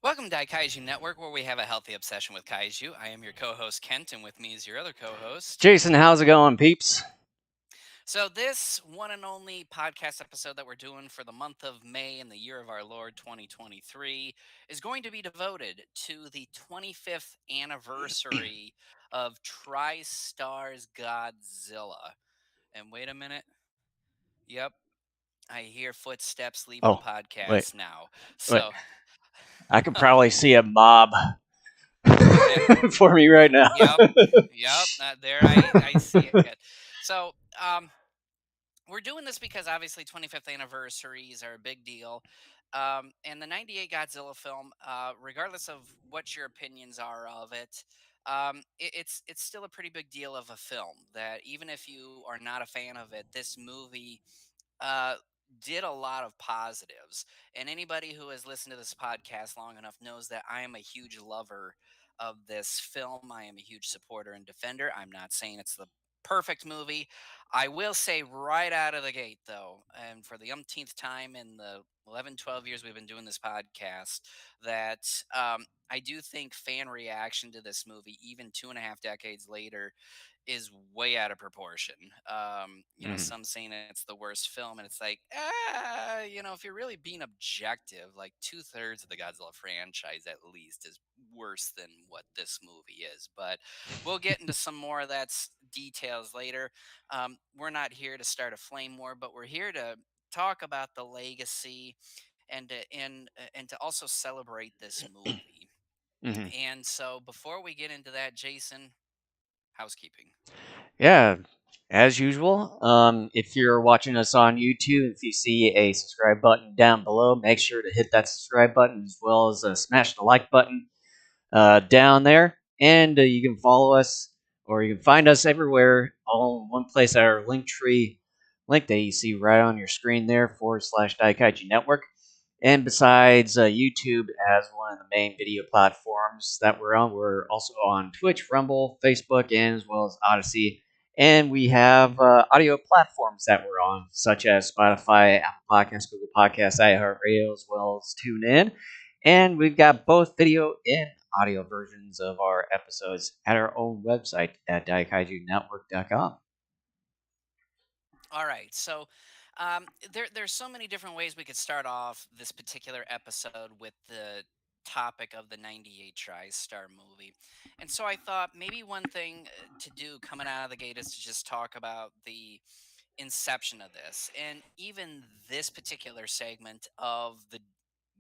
Welcome to Daikaiju Network, where we have a healthy obsession with kaiju. I am your co-host Kent, and with me is your other co-host. Jason, how's it going, peeps? So this one and only podcast episode that we're doing for the month of May in the year of our Lord 2023 is going to be devoted to the 25th anniversary of TriStar's Godzilla. And wait a minute. Yep, I hear footsteps leaving the Oh, wait, podcast now. wait. So, I can probably see a mob yeah, for me right now. yep, yep. There, I see it. So, um, we're doing this because obviously 25th anniversaries are a big deal. And the 98 Godzilla film, regardless of what your opinions are of it, it's still a pretty big deal of a film that even if you are not a fan of it, this movie uh, did a lot of positives. And anybody who has listened to this podcast long enough knows that I am a huge lover of this film. I am a huge supporter and defender. I'm not saying it's the perfect movie. I will say right out of the gate, though, and for the umpteenth time in the 11, 12 years we've been doing this podcast, that I do think fan reaction to this movie, even 2.5 decades later, is way out of proportion. Mhm. Some saying it's the worst film, and it's like, if you're really being objective, like 2/3 of the Godzilla franchise at least is worse than what this movie is. But we'll get into some more of details later. We're not here to start a flame war, but we're here to talk about the legacy and to also celebrate this movie. Mhm. And so, before we get into that, Jason, housekeeping. Yeah, as usual. If you're watching us on YouTube, if you see a subscribe button down below, make sure to hit that subscribe button as well as smash the like button down there. And you can follow us or you can find us everywhere, all in one place at our link tree link that you see right on your screen there, /Daikaiju Network. And besides YouTube as one of the main video platforms that we're on, we're also on Twitch, Rumble, Facebook, and as well as Odyssey. And we have audio platforms that we're on, such as Spotify, Apple Podcasts, Google Podcasts, iHeartRadio, as well as TuneIn. And we've got both video and audio versions of our episodes at our own website at daikaijunetwork.com. All right. So there's so many different ways we could start off this particular episode with the topic of the 98 TriStar movie. And so I thought maybe one thing to do coming out of the gate is to just talk about the inception of this. And even this particular segment of the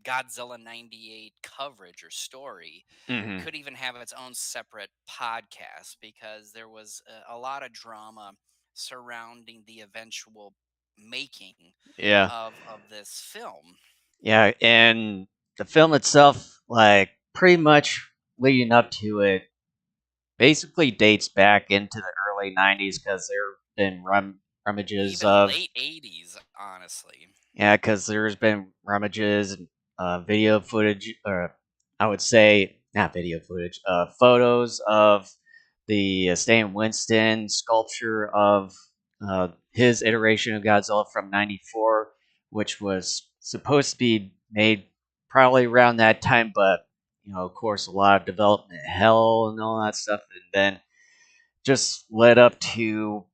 Godzilla 98 coverage or story Mm-hmm. could even have its own separate podcast because there was a lot of drama surrounding the eventual making Yeah. of this film. Yeah, and the film itself, like pretty much leading up to it, basically dates back into the early '90s because there have been rummages Even of late 80s, honestly. yeah, because there's been rummages and video footage, or I would say not video footage, photos of the Stan Winston sculpture of his iteration of Godzilla from '94, which was supposed to be made probably around that time, but of course, a lot of development hell and all that stuff, and then just led up to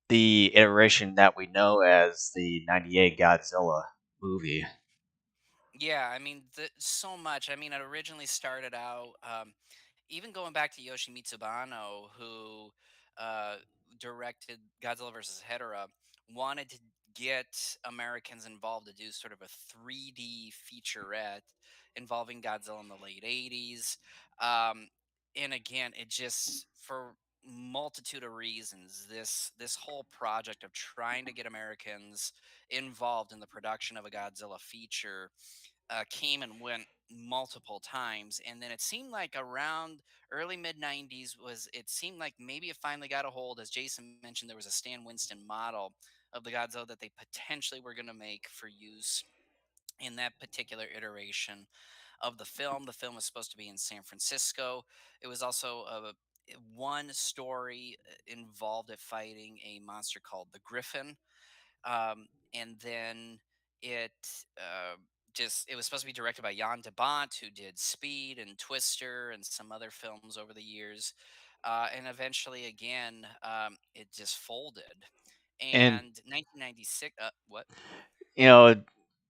the iteration that we know as the '98 Godzilla movie. Yeah, I mean, so much. I mean, it originally started out, even going back to Yoshi Mitsubano, who uh, directed Godzilla versus Hedorah, wanted to get Americans involved to do sort of a 3D featurette involving Godzilla in the late 80s. Um, and again, it just, for multitude of reasons, this whole project of trying to get Americans involved in the production of a Godzilla feature came and went multiple times, and then it seemed like around early mid 90s was it seemed like maybe it finally got a hold. As Jason mentioned, there was a Stan Winston model of the Godzilla that they potentially were going to make for use in that particular iteration of the film. The film was supposed to be in San Francisco. It was also one story involved it fighting a monster called the Griffin, and then it uh, just it was supposed to be directed by Jan de Bont, who did Speed and Twister and some other films over the years. And eventually, again, it just folded. And And 1996, what? you know,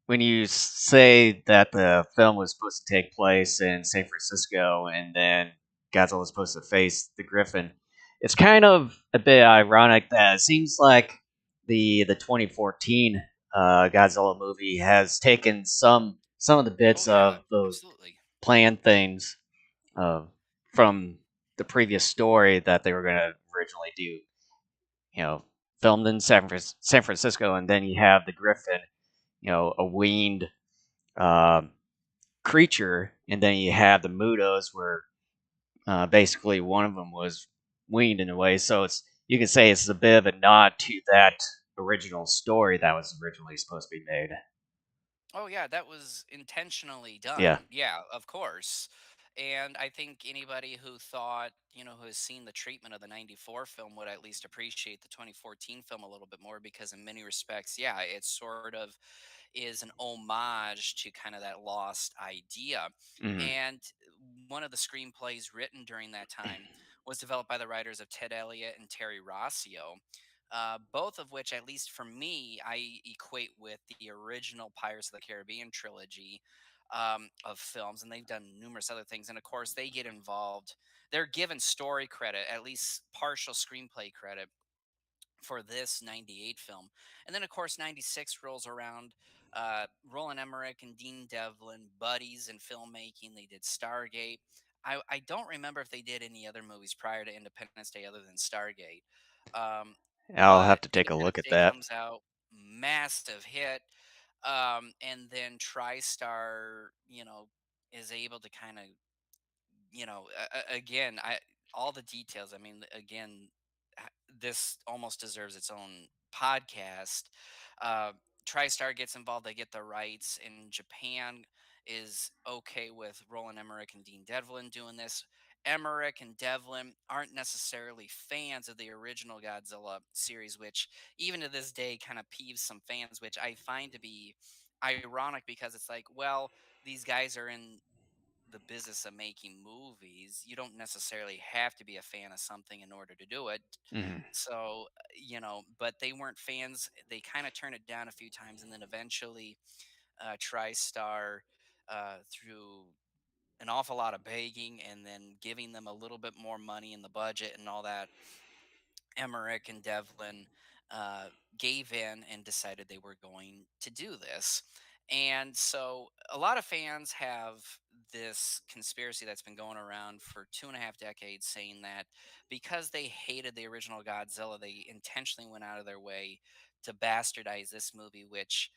when you say that the film was supposed to take place in San Francisco and then Godzilla was supposed to face the Griffin, it's kind of a bit ironic that it seems like the 2014 Godzilla movie has taken some of the Oh bits yeah, of those absolutely. planned things uh, from the previous story that they were going to originally do. You know, filmed in San Francisco, and then you have the Griffin, a winged um, creature, and then you have the Mudos, where basically one of them was winged in a way. So it's you can say it's a bit of a nod to that original story that was originally supposed to be made. Oh yeah, that was intentionally Yeah. done. Yeah, of course. And I think anybody who thought, who has seen the treatment of the 94 film would at least appreciate the 2014 film a little bit more because in many respects, yeah, it sort of is an homage to kind of that lost idea. Hmm. And one of the screenplays written during that time was developed by the writers of Ted Elliott and Terry Rossio, both of which, at least for me, I equate with the original Pirates of the Caribbean trilogy of films. And they've done numerous other things. And of course, they get involved. They're given story credit, at least partial screenplay credit for this 98 film. And then, of course, 96 rolls around. Roland Emmerich and Dean Devlin, buddies in filmmaking. They did Stargate. I don't remember if they did any other movies prior to Independence Day other than Stargate. I'll But have to take a look Independence at Day that. comes out, massive hit. And then TriStar, is able to kind of again, I all the details. I mean, again, this almost deserves its own podcast. Uh, TriStar gets involved; they get the rights, and Japan is okay with Roland Emmerich and Dean Devlin doing this. Emmerich and Devlin aren't necessarily fans of the original Godzilla series, which even to this day kind of peeves some fans, which I find to be ironic because it's like, well, these guys are in the business of making movies, you don't necessarily have to be a fan of something in order to do it. Hmm. So, but they weren't fans. They kind of turned it down a few times, and then eventually, TriStar, through an awful lot of begging and then giving them a little bit more money in the budget and all that, Emmerich and Devlin uh, gave in and decided they were going to do this. And so a lot of fans have this conspiracy that's been going around for 2.5 decades saying that because they hated the original Godzilla, they intentionally went out of their way to bastardize this movie, which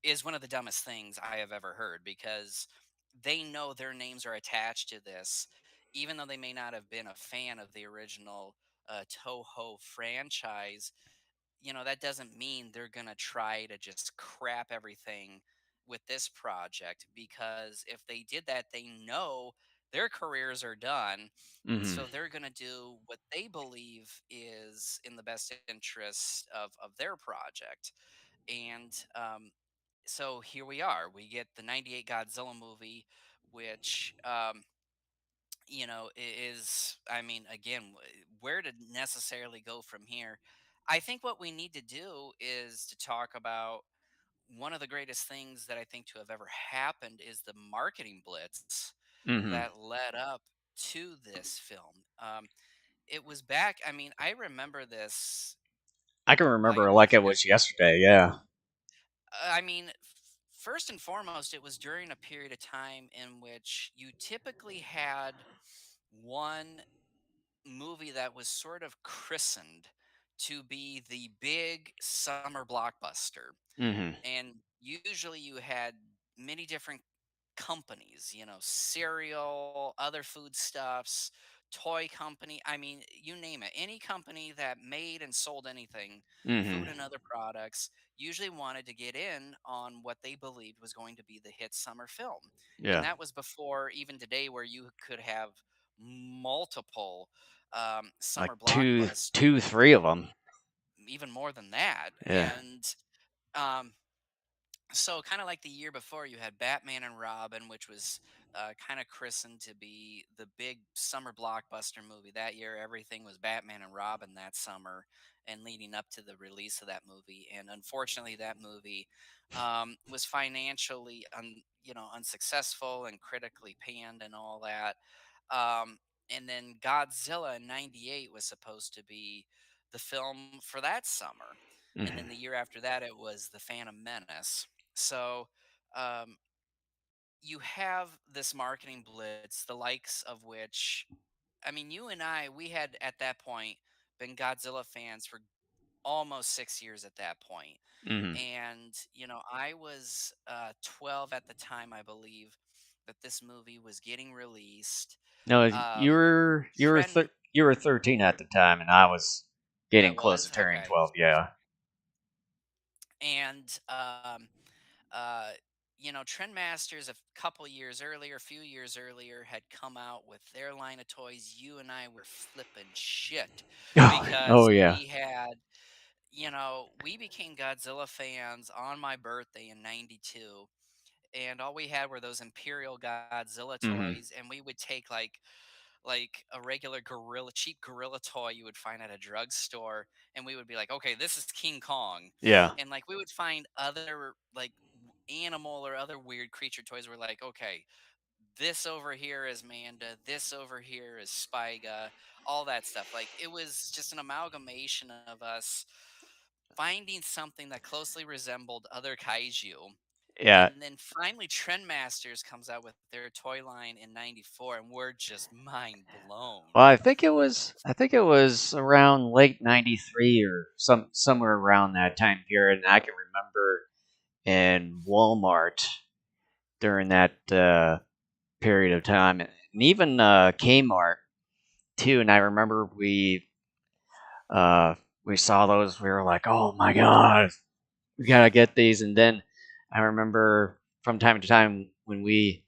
is one of the dumbest things I have ever heard because they know their names are attached to this, even though they may not have been a fan of the original Toho franchise. That doesn't mean they're going to try to just crap everything with this project because if they did that, they know their careers are done. Hmm. So they're going to do what they believe is in the best interest of their project. And so here we are. We get the 98 Godzilla movie, which, is, I mean, again, where to necessarily go from here? I think what we need to do is to talk about one of the greatest things that I think to have ever happened is the marketing blitz Hmm. that led up to this film. It was back, I mean, I remember this I can like remember it like was it was yesterday. Yeah. I mean, first and foremost, it was during a period of time in which you typically had one movie that was sort of christened to be the big summer blockbuster. Hmm. And usually you had many different companies, cereal, other foodstuffs, toy company. I mean, you name it. Any company that made and sold anything, Hmm. food and other products, usually wanted to get in on what they believed was going to be the hit summer film. And Yeah. that was before even today, where you could have multiple Like summer two, blockbusters, two, three of them. even more than that. Yeah. And um, So kind of like the year before, you had Batman and Robin, which was kind of christened to be the big summer blockbuster movie that year. Everything was Batman and Robin that summer, and leading up to the release of that movie. And unfortunately, that movie was financially, unsuccessful and critically panned and all that. Um, and then Godzilla in '98 was supposed to be the film for that summer, and then the Hmm. year after that, it was the Phantom Menace. So um, you have this marketing blitz, the likes of which, I mean, you and I, we had at that point been Godzilla fans for almost 6 years at that point. Hmm. And, I was 12 at the time, I believe, that this movie was getting released. No, Um, Trend, you were 13 at the time, and I was I getting close to was, turning okay. 12. Yeah. And uh, Trendmasters a couple years earlier, a few years earlier, had come out with their line of toys. You and I were flipping shit Oh, oh because yeah. we became Godzilla fans on my birthday in '92, and all we had were those Imperial Godzilla Hmm. toys, and we would take like a regular cheap gorilla toy you would find at a drugstore, and we would be like, okay, this is King Kong. Yeah. And like we would find other like animal or other weird creature toys. We're like, okay, this over here is Manda, this over here is Spiga, all that stuff. Like it was just an amalgamation of us finding something that closely resembled other kaiju. Yeah. And then finally, Trendmasters comes out with their toy line in '94, and we're just mind blown. Well, I think it was around late '93 or somewhere around that time period, and I can remember in Walmart during that period of time, and even Kmart too. And I remember uh, we saw those. We were like, "Oh my god, we gotta get these!" And then I remember from time to time when we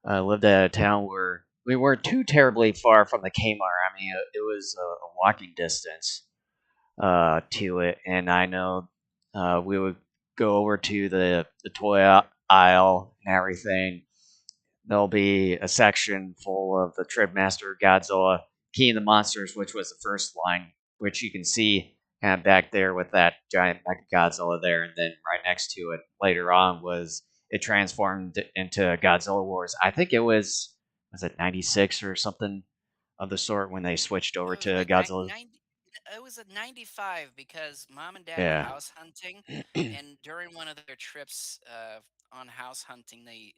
lived at a town where we weren't too terribly far from the Kmart. I mean, it was a walking distance to it, and I know we would go over to the toy aisle and everything. There'll be a section full of the Tripmaster, Godzilla, King of the Monsters, which was the first line, which you can see kind of back there with that giant Mecha Godzilla there, and then right next to it later on was it transformed into Godzilla Wars. I think it was it '96 or something of the sort when they switched over It was to like Godzilla. 90. It was at '95 because mom and dad were Yeah. house hunting, and during one of their trips on house hunting, they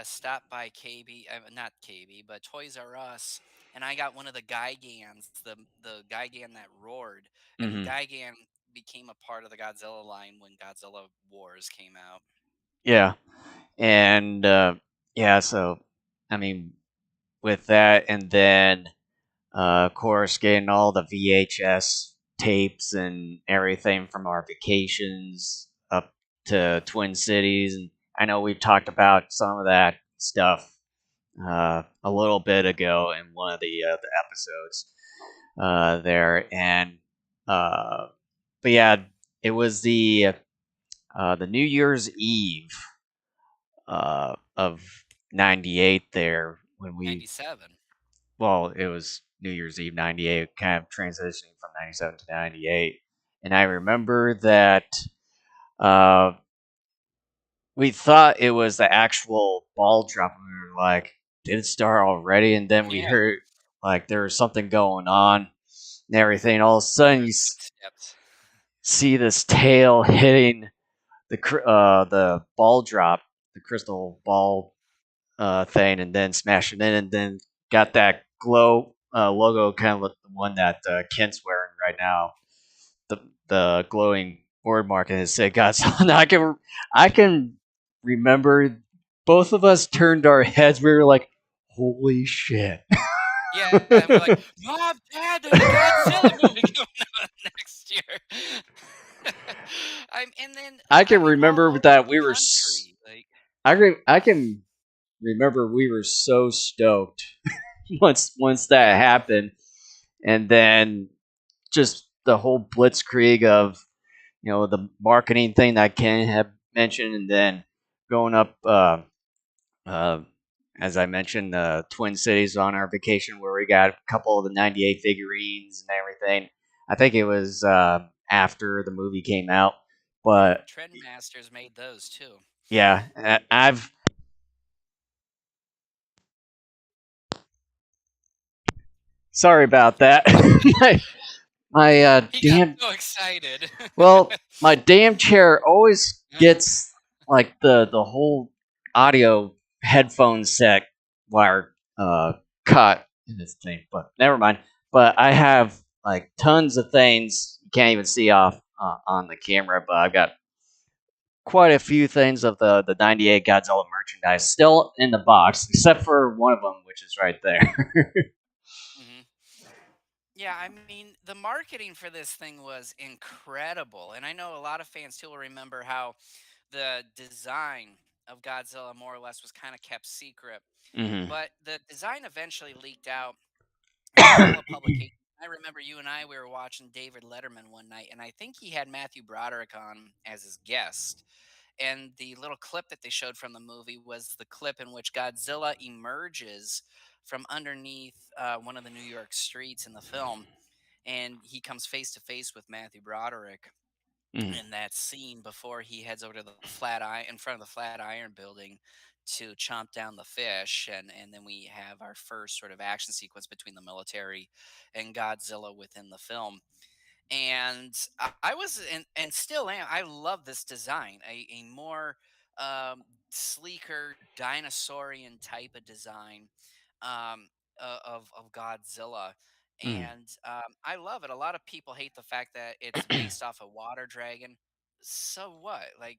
stopped by KB, not KB, but Toys R Us, and I got one of the Gigans, the Gigan that roared, and Hmm. Gigan became a part of the Godzilla line when Godzilla Wars came out. Yeah. And yeah, so I mean, with that, and then of course, getting all the VHS tapes and everything from our vacations up to Twin Cities. And I know we've talked about some of that stuff a little bit ago in one of the episodes there. And but yeah, it was the New Year's Eve of '98 there when we '97. well, it was New Year's Eve '98, kind of transitioning from '97 to '98, and I remember that uh, we thought it was the actual ball drop, and we were like, "Did it start already?" And then we Yeah, heard like there was something going on and everything. All of a there sudden, was footsteps. see this tail hitting the ball drop, the crystal ball thing, and then smash it in, and then got that glow logo, kind of like the one that Kent's wearing right now, the glowing board mark, and it said Godzilla. I can remember both of us turned our heads. We were like, "Holy shit!" Yeah, and we're like, "Mom, Dad, there's a Godzilla movie coming out next year." And then I I can mean, all remember over that the country, like, I can remember we were so stoked once that yeah, happened, and then just the whole blitzkrieg of the marketing thing that Ken had mentioned, and then going up, uh, as I mentioned, Twin Cities on our vacation where we got a couple of the '98 figurines and everything. I think it was after the movie came out, but Trendmasters made those too. yeah, I've sorry about that. my He got damn so excited. well, my damn chair always Uh-huh. gets like the whole audio headphone set wire caught in this thing, but never mind. But I have like tons of things you can't even see off on the camera, but I've got quite a few things of the '98 Godzilla merchandise still in the box, except for one of them, which is right there. Mhm. Yeah, I mean, the marketing for this thing was incredible. And I know a lot of fans still remember how the design of Godzilla more or less was kind of kept secret. hmm But the design eventually leaked out, and a couple of publications. I remember you and I, we were watching David Letterman one night, and I think he had Matthew Broderick on as his guest. And the little clip that they showed from the movie was the clip in which Godzilla emerges from underneath one of the New York streets in the film, and he comes face to face with Matthew Broderick hmm in that scene before he heads over to the flat eye in front of the Flatiron building to chomp down the fish, and then we have our first sort of action sequence between the military and Godzilla within the film. And I was and still am. I love this design, a more sleeker dinosaurian type of design, um, of Godzilla. And I love it. A lot of people hate the fact that it's based off a water dragon. So what? Like,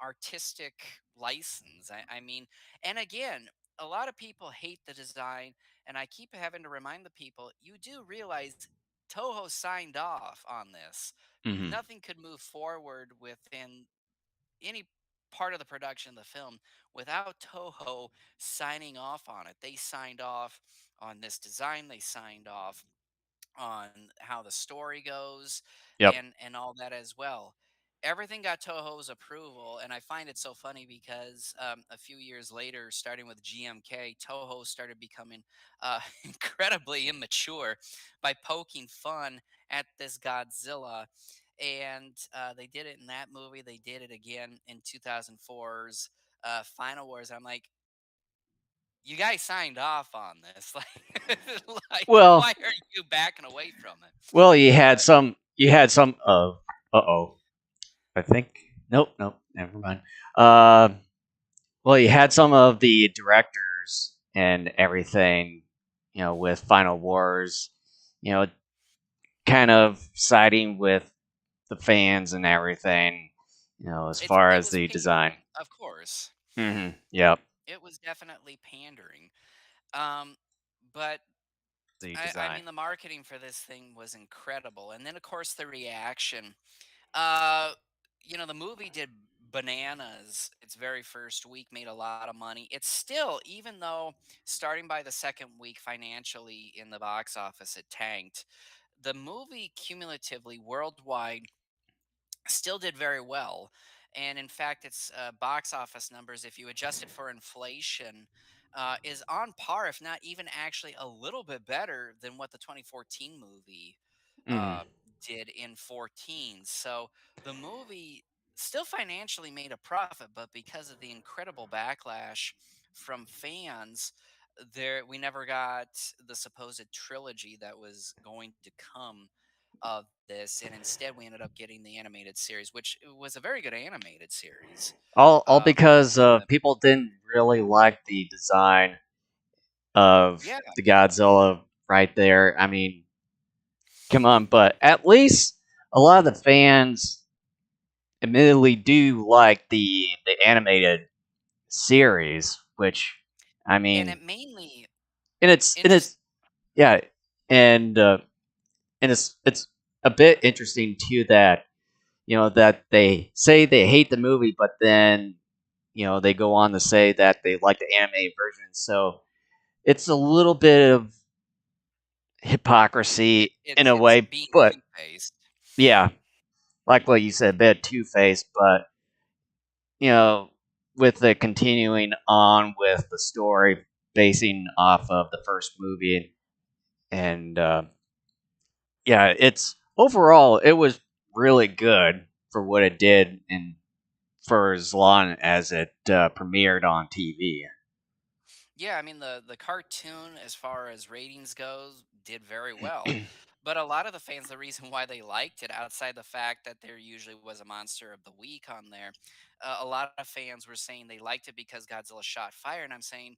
artistic license. I mean, and again, a lot of people hate the design, and I keep having to remind the people you do realize Toho signed off on this. hmm Nothing could move forward within any part of the production of the film without Toho signing off on it. They signed off on this design, they signed off on how the story goes, Yep. and all that as well. Everything got Toho's approval, and I find it so funny because a few years later, starting with GMK, Toho started becoming incredibly immature by poking fun at this Godzilla. And they did it in that movie. They did it again in 2004's Final Wars. I'm like, you guys signed off on this. Like, Well, why are you backing away from it? well, you had But some. You had some of. Oh. I think. Nope. Nope. Never mind. Uh. Well, you had some of the directors and everything. With Final Wars. You know, kind of siding with the fans and everything. As far it as was the design. pandering, of course. Yep. It was definitely pandering. Um, but The I design. mean, the marketing for this thing was incredible, and then of course the reaction. Uh, the movie did bananas. Its very first week made a lot of money. It's still, even though starting by the second week financially in the box office, it tanked. The movie cumulatively worldwide still did very well. And in fact, its box office numbers, if you adjust it for inflation, is on par, if not even actually a little bit better than what the 2014 movie hmm uh, did in 14. So the movie still financially made a profit, but because of the incredible backlash from fans, we never got the supposed trilogy that was going to come of this, and instead we ended up getting the animated series, which was a very good animated series. all because From the people didn't really like the design of Yeah, the Godzilla right there. I mean, come on, but at least a lot of the fans admittedly do like the animated series, which I and mean, it mainly and it's interest. yeah, and it's a bit interesting too that that they say they hate the movie, but then they go on to say that they like the animated version. So it's a little bit of it, hypocrisy in it's a it's way, being but two-faced. yeah, like what you said, a bit two faced, but you know, with the continuing on with the story basing off of the first movie, and yeah, it's overall it was really good for what it did and for as long as it premiered on TV. Yeah, I mean the cartoon as far as ratings goes did very well. But a lot of the fans, the reason why they liked it, outside the fact that there usually was a monster of the week on there, a lot of fans were saying they liked it because Godzilla shot fire, and I'm saying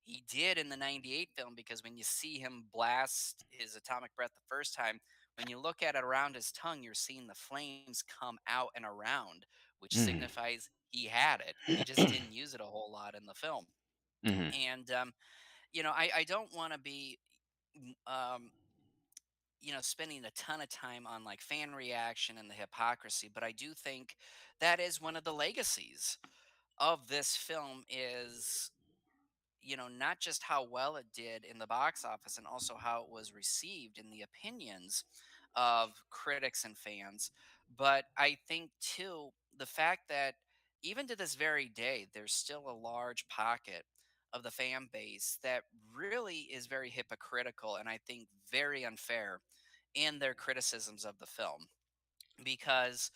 he did in the '98 film, because when you see him blast his atomic breath the first time, when you look at it around his tongue, you're seeing the flames come out and around, which Mhm. signifies he had it. He just didn't use it a whole lot in the film. Mhm. And I don't want to be mm, um, spending a ton of time on like fan reaction and the hypocrisy, but I do think that is one of the legacies of this film is, not just how well it did in the box office and also how it was received in the opinions of critics and fans. But I think, too, the fact that even to this very day, there's still a large pocket of the fan base that really is very hypocritical and I think very unfair in their criticisms of the film, because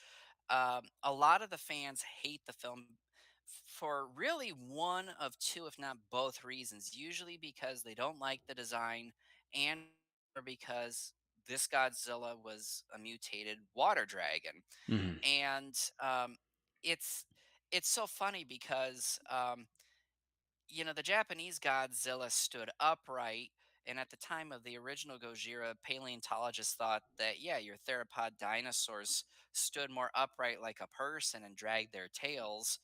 a lot of the fans hate the film for really one of two, if not both, reasons. Usually because they don't like the design, and or because this Godzilla was a mutated water dragon. Mhm. And it's it's so funny because the Japanese Godzilla stood upright. And at the time of the original Gojira, paleontologists thought that, yeah, your theropod dinosaurs stood more upright like a person and dragged their tails.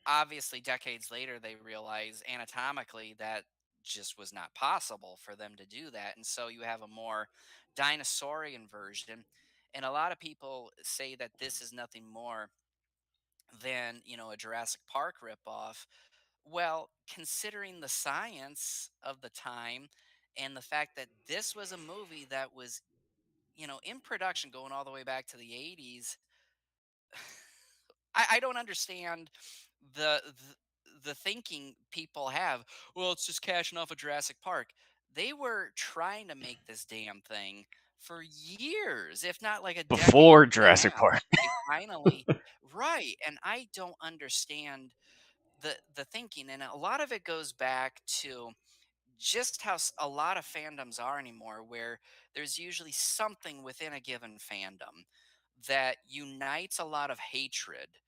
Obviously, decades later, they realized anatomically that just was not possible for them to do that. And so you have a more dinosaurian version. And a lot of people say that this is nothing more than, a Jurassic Park ripoff. Well, considering the science of the time and the fact that this was a movie that was, in production going all the way back to the '80s, I don't understand the thinking people have. Well, it's just cashing off of Jurassic Park. They were trying to make this damn thing for years, if not like a decade Before and a Jurassic half. Park. They finally, right, and I don't understand the thinking, and a lot of it goes back to just how a lot of fandoms are anymore, where there's usually something within a given fandom that unites a lot of hatred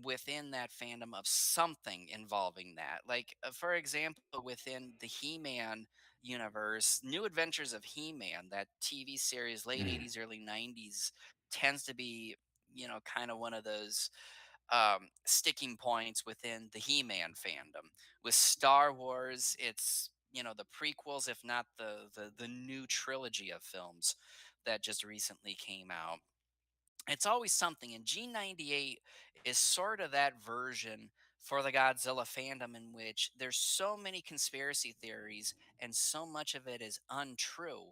within that fandom of something involving that. Like, for example, within the He-Man universe, New Adventures of He-Man, that TV series, late Mhm. '80s, early '90s, tends to be, kind of one of those sticking points within the He-Man fandom. With Star Wars, it's the prequels, if not the new trilogy of films that just recently came out. It's always something, and G98 is sort of that version for the Godzilla fandom, in which there's so many conspiracy theories and so much of it is untrue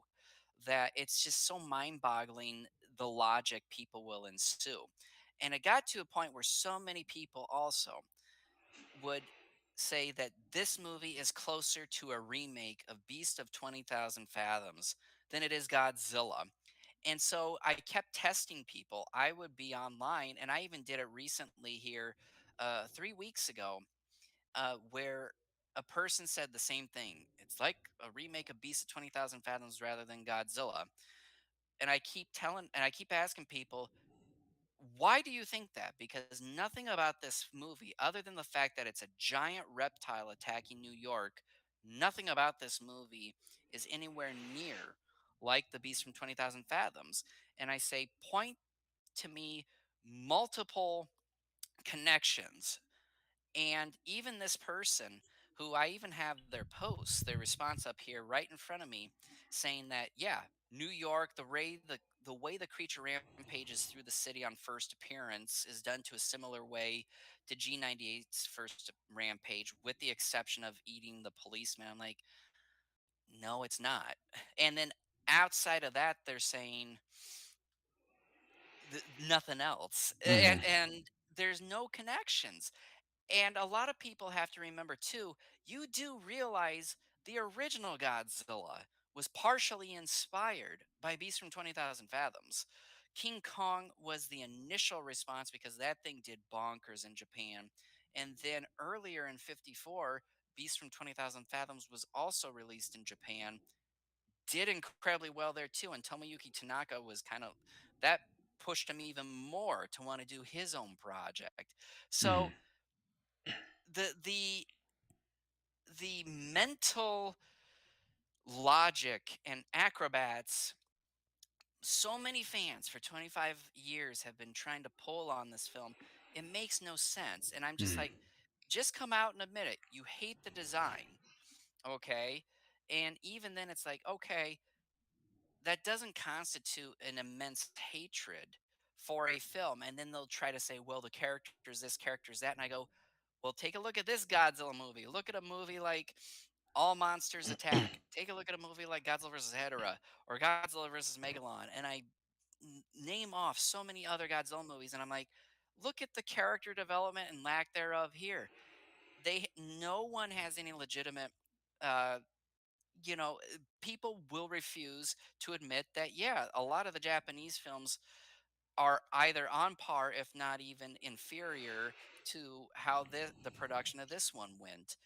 that it's just so mind-boggling the logic people will ensue. And it got to a point where so many people also would say that this movie is closer to a remake of Beast of 20,000 Fathoms than it is Godzilla. And so I kept testing people. I would be online, and I even did it recently here 3 weeks ago, where a person said the same thing. It's like a remake of Beast of 20,000 Fathoms rather than Godzilla. And I keep asking people, why do you think that? Because nothing about this movie, other than the fact that it's a giant reptile attacking New York, nothing about this movie is anywhere near like the Beast from 20,000 Fathoms. And I say, point to me multiple connections. And even this person, who I even have their posts, their response up here right in front of me, saying that, yeah, New York, the way the creature rampages through the city on first appearance is done to a similar way to G98's first rampage, with the exception of eating the policeman. I'm like, no, it's not. And then outside of that, they're saying nothing else. Mhm. And there's no connections. And a lot of people have to remember too, you do realize the original Godzilla was partially inspired by Beast from 20,000 Fathoms. King Kong was the initial response because that thing did bonkers in Japan. And then earlier in 54, Beast from 20,000 Fathoms was also released in Japan, did incredibly well there too. And Tomoyuki Tanaka was kind of that pushed him even more to want to do his own project. So Mhm. the the mental logic and acrobats so many fans for 25 years have been trying to pull on this film. It makes no sense. And I'm just Mhm. like, just come out and admit it. You hate the design, okay? And even then, it's like, okay, that doesn't constitute an immense hatred for a film. And then they'll try to say, well, the character's this, character's that. And I go, well, take a look at this Godzilla movie. Look at a movie like All Monsters Attack. Take a look at a movie like Godzilla vs. Hedorah or Godzilla vs. Megalon. And I name off so many other Godzilla movies. And I'm like, look at the character development and lack thereof here. No one has any legitimate uh, people will refuse to admit that, yeah, a lot of the Japanese films are either on par, if not even inferior, to how the production of this one went.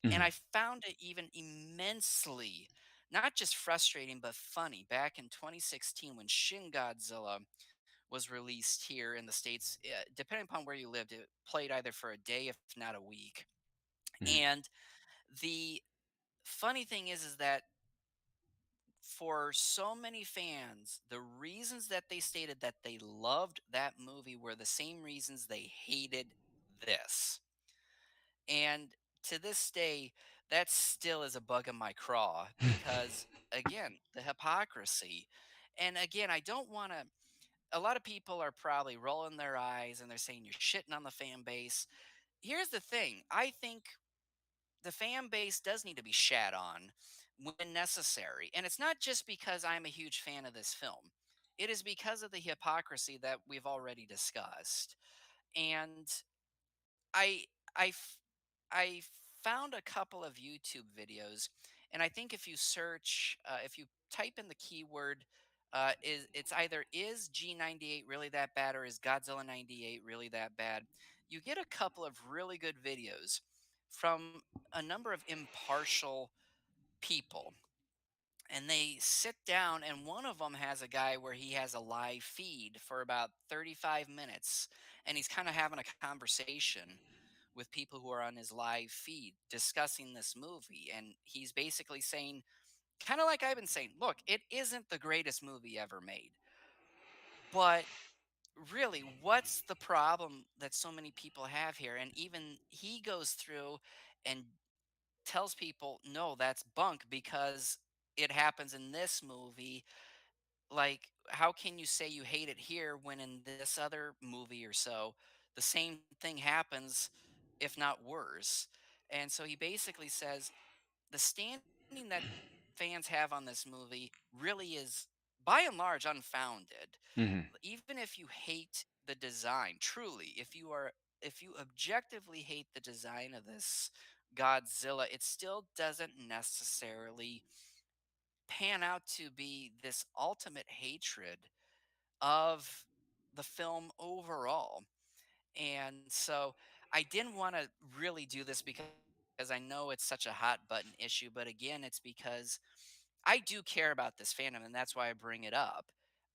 And Mhm. I found it even immensely, not just frustrating, but funny. Back in 2016, when Shin Godzilla was released here in the States, depending upon where you lived, it played either for a day, if not a week. Mhm. And the funny thing is that for so many fans, the reasons that they stated that they loved that movie were the same reasons they hated this. And to this day, that still is a bug in my craw because, again, the hypocrisy. And again, I don't want to. A lot of people are probably rolling their eyes and they're saying you're shitting on the fan base. Here's the thing, I think the fan base does need to be shat on when necessary. And it's not just because I'm a huge fan of this film, it is because of the hypocrisy that we've already discussed. And I, I, f- I found a couple of YouTube videos, and I think if you search, if you type in the keyword, it's either is G98 really that bad or is Godzilla 98 really that bad? You get a couple of really good videos from a number of impartial people, and they sit down, and one of them has a guy where he has a live feed for about 35 minutes, and he's kind of having a conversation with people who are on his live feed discussing this movie. And he's basically saying, kind of like I've been saying, look, it isn't the greatest movie ever made. But really, what's the problem that so many people have here? And even he goes through and tells people, no, that's bunk because it happens in this movie. Like, how can you say you hate it here when in this other movie or so, the same thing happens, if not worse? And so he basically says the standing that fans have on this movie really is, by and large, unfounded. Mhm. Even if you hate the design, truly, if you objectively hate the design of this Godzilla, it still doesn't necessarily pan out to be this ultimate hatred of the film overall. And so I didn't want to really do this because I know it's such a hot button issue, but again, it's because I do care about this fandom, and that's why I bring it up.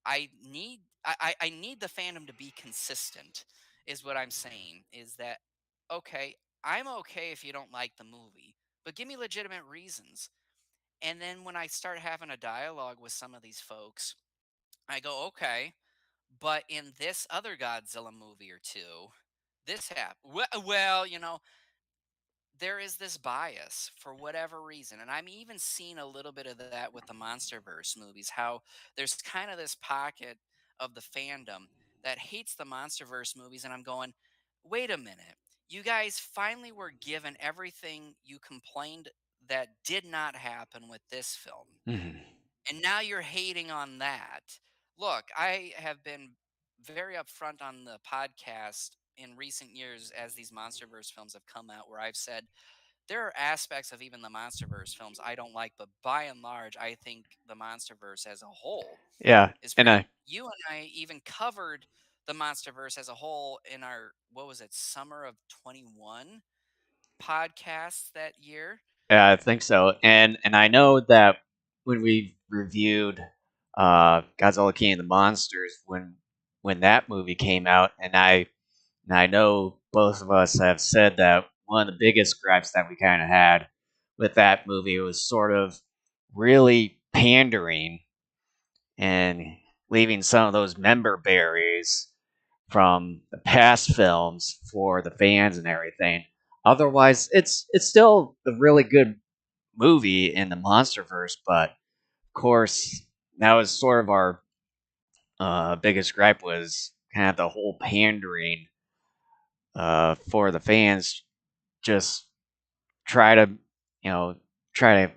I need the fandom to be consistent, is what I'm saying. Is that okay? I'm okay if you don't like the movie, but give me legitimate reasons. And then when I start having a dialogue with some of these folks, I go, okay, but in this other Godzilla movie or two, this happened. Well, there is this bias for whatever reason. And I'm even seeing a little bit of that with the Monsterverse movies, how there's kind of this pocket of the fandom that hates the Monsterverse movies. And I'm going, wait a minute. You guys finally were given everything you complained that did not happen with this film. Mhm. And now you're hating on that. Look, I have been very upfront on the podcast in recent years as these MonsterVerse films have come out where I've said there are aspects of even the MonsterVerse films I don't like, but by and large, I think the MonsterVerse as a whole Yeah, is and pretty. I You and I even covered the MonsterVerse as a whole in our, what was it, summer of 21 podcasts that year. yeah, I think so. And I know that when we reviewed Godzilla King of the Monsters when that movie came out, and I know both of us have said that one of the biggest gripes that we kind of had with that movie was sort of really pandering and leaving some of those member berries from the past films for the fans and everything. Otherwise, it's still a really good movie in the MonsterVerse, but of course that was sort of our biggest gripe was kind of the whole pandering for the fans. Just try to try to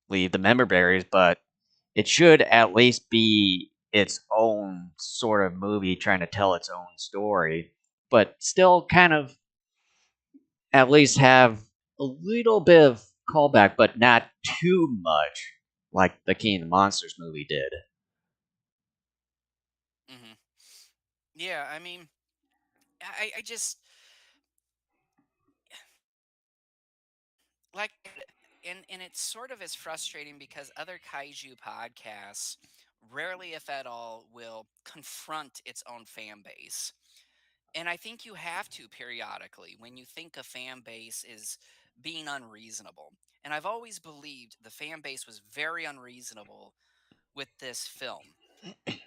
leave the member berries, but it should at least be its own sort of movie trying to tell its own story, but still kind of at least have a little bit of callback, but not too much like the King of the Monsters movie did. Hmm. Yeah, I mean, I just like, and it's sort of as frustrating because other kaiju podcasts rarely, if at all, will confront its own fan base. And I think you have to periodically when you think a fan base is being unreasonable. And I've always believed the fan base was very unreasonable with this film.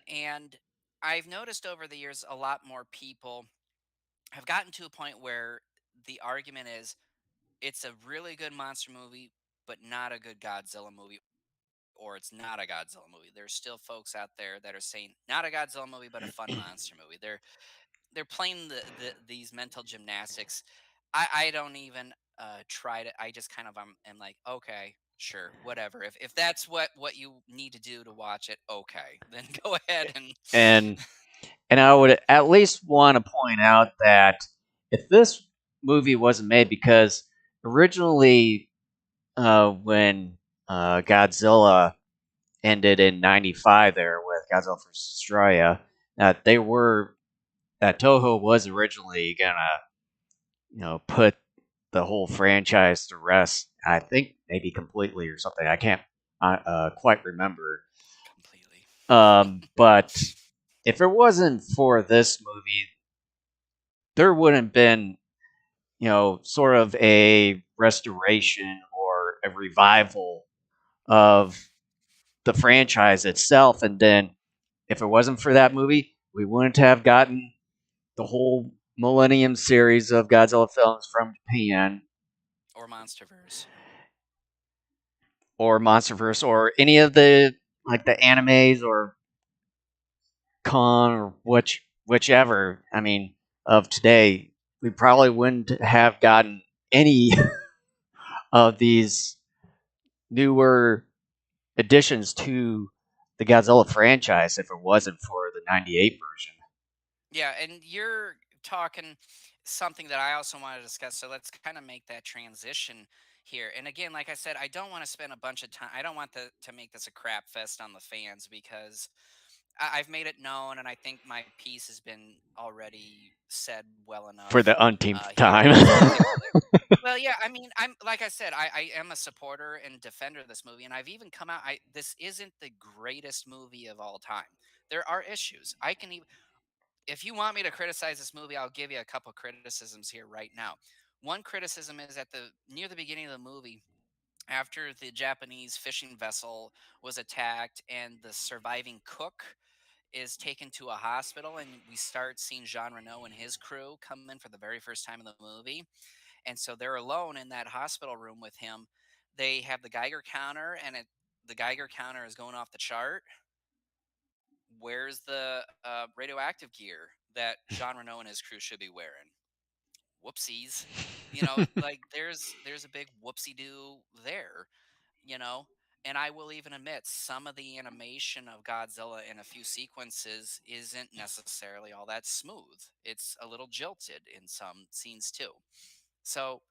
And I've noticed over the years a lot more people have gotten to a point where the argument is it's a really good monster movie, but not a good Godzilla movie, or it's not a Godzilla movie. There's still folks out there that are saying not a Godzilla movie, but a fun monster movie. They're playing these mental gymnastics. I don't even try to. I just kind of am like, okay, sure, whatever. If that's what you need to do to watch it, okay, then go ahead and. And and I would at least want to point out that if this movie wasn't made because originally when Godzilla ended in '95 there with Godzilla vs. Australia, that they were that Toho was originally gonna put the whole franchise to rest. I think maybe completely or something. I can't quite remember. Completely. But if it wasn't for this movie, there wouldn't been sort of a restoration or a revival of the franchise itself. And then if it wasn't for that movie, we wouldn't have gotten the whole Millennium series of Godzilla films from Japan Or MonsterVerse. or MonsterVerse or any of the like the animes or con or whichever. I mean, of today, we probably wouldn't have gotten any of these newer additions to the Godzilla franchise if it wasn't for the '98 version. Yeah, and you're talking something that I also want to discuss. So let's kind of make that transition here. And again, like I said, I don't want to spend a bunch of time. I don't want to make this a crap fest on the fans because I've made it known, and I think my piece has been already said well For enough the umpteenth here time. in this particular. Well, yeah, I mean, I'm like I said, I am a supporter and defender of this movie, and I've even come out. This isn't the greatest movie of all time. There are issues. I can even if you want me to criticize this movie, I'll give you a couple criticisms here right now. One criticism is at the near the beginning of the movie, after the Japanese fishing vessel was attacked and the surviving cook is taken to a hospital, and we start seeing Jean Reno and his crew come in for the very first time in the movie. And so they're alone in that hospital room with him. They have the Geiger counter, and the Geiger counter is going off the chart. Where's the radioactive gear that Jean Reno and his crew should be wearing? Whoopsies. Like there's a big whoopsie do there, you know. And I will even admit some of the animation of Godzilla in a few sequences isn't necessarily all that smooth. It's a little jilted in some scenes too. So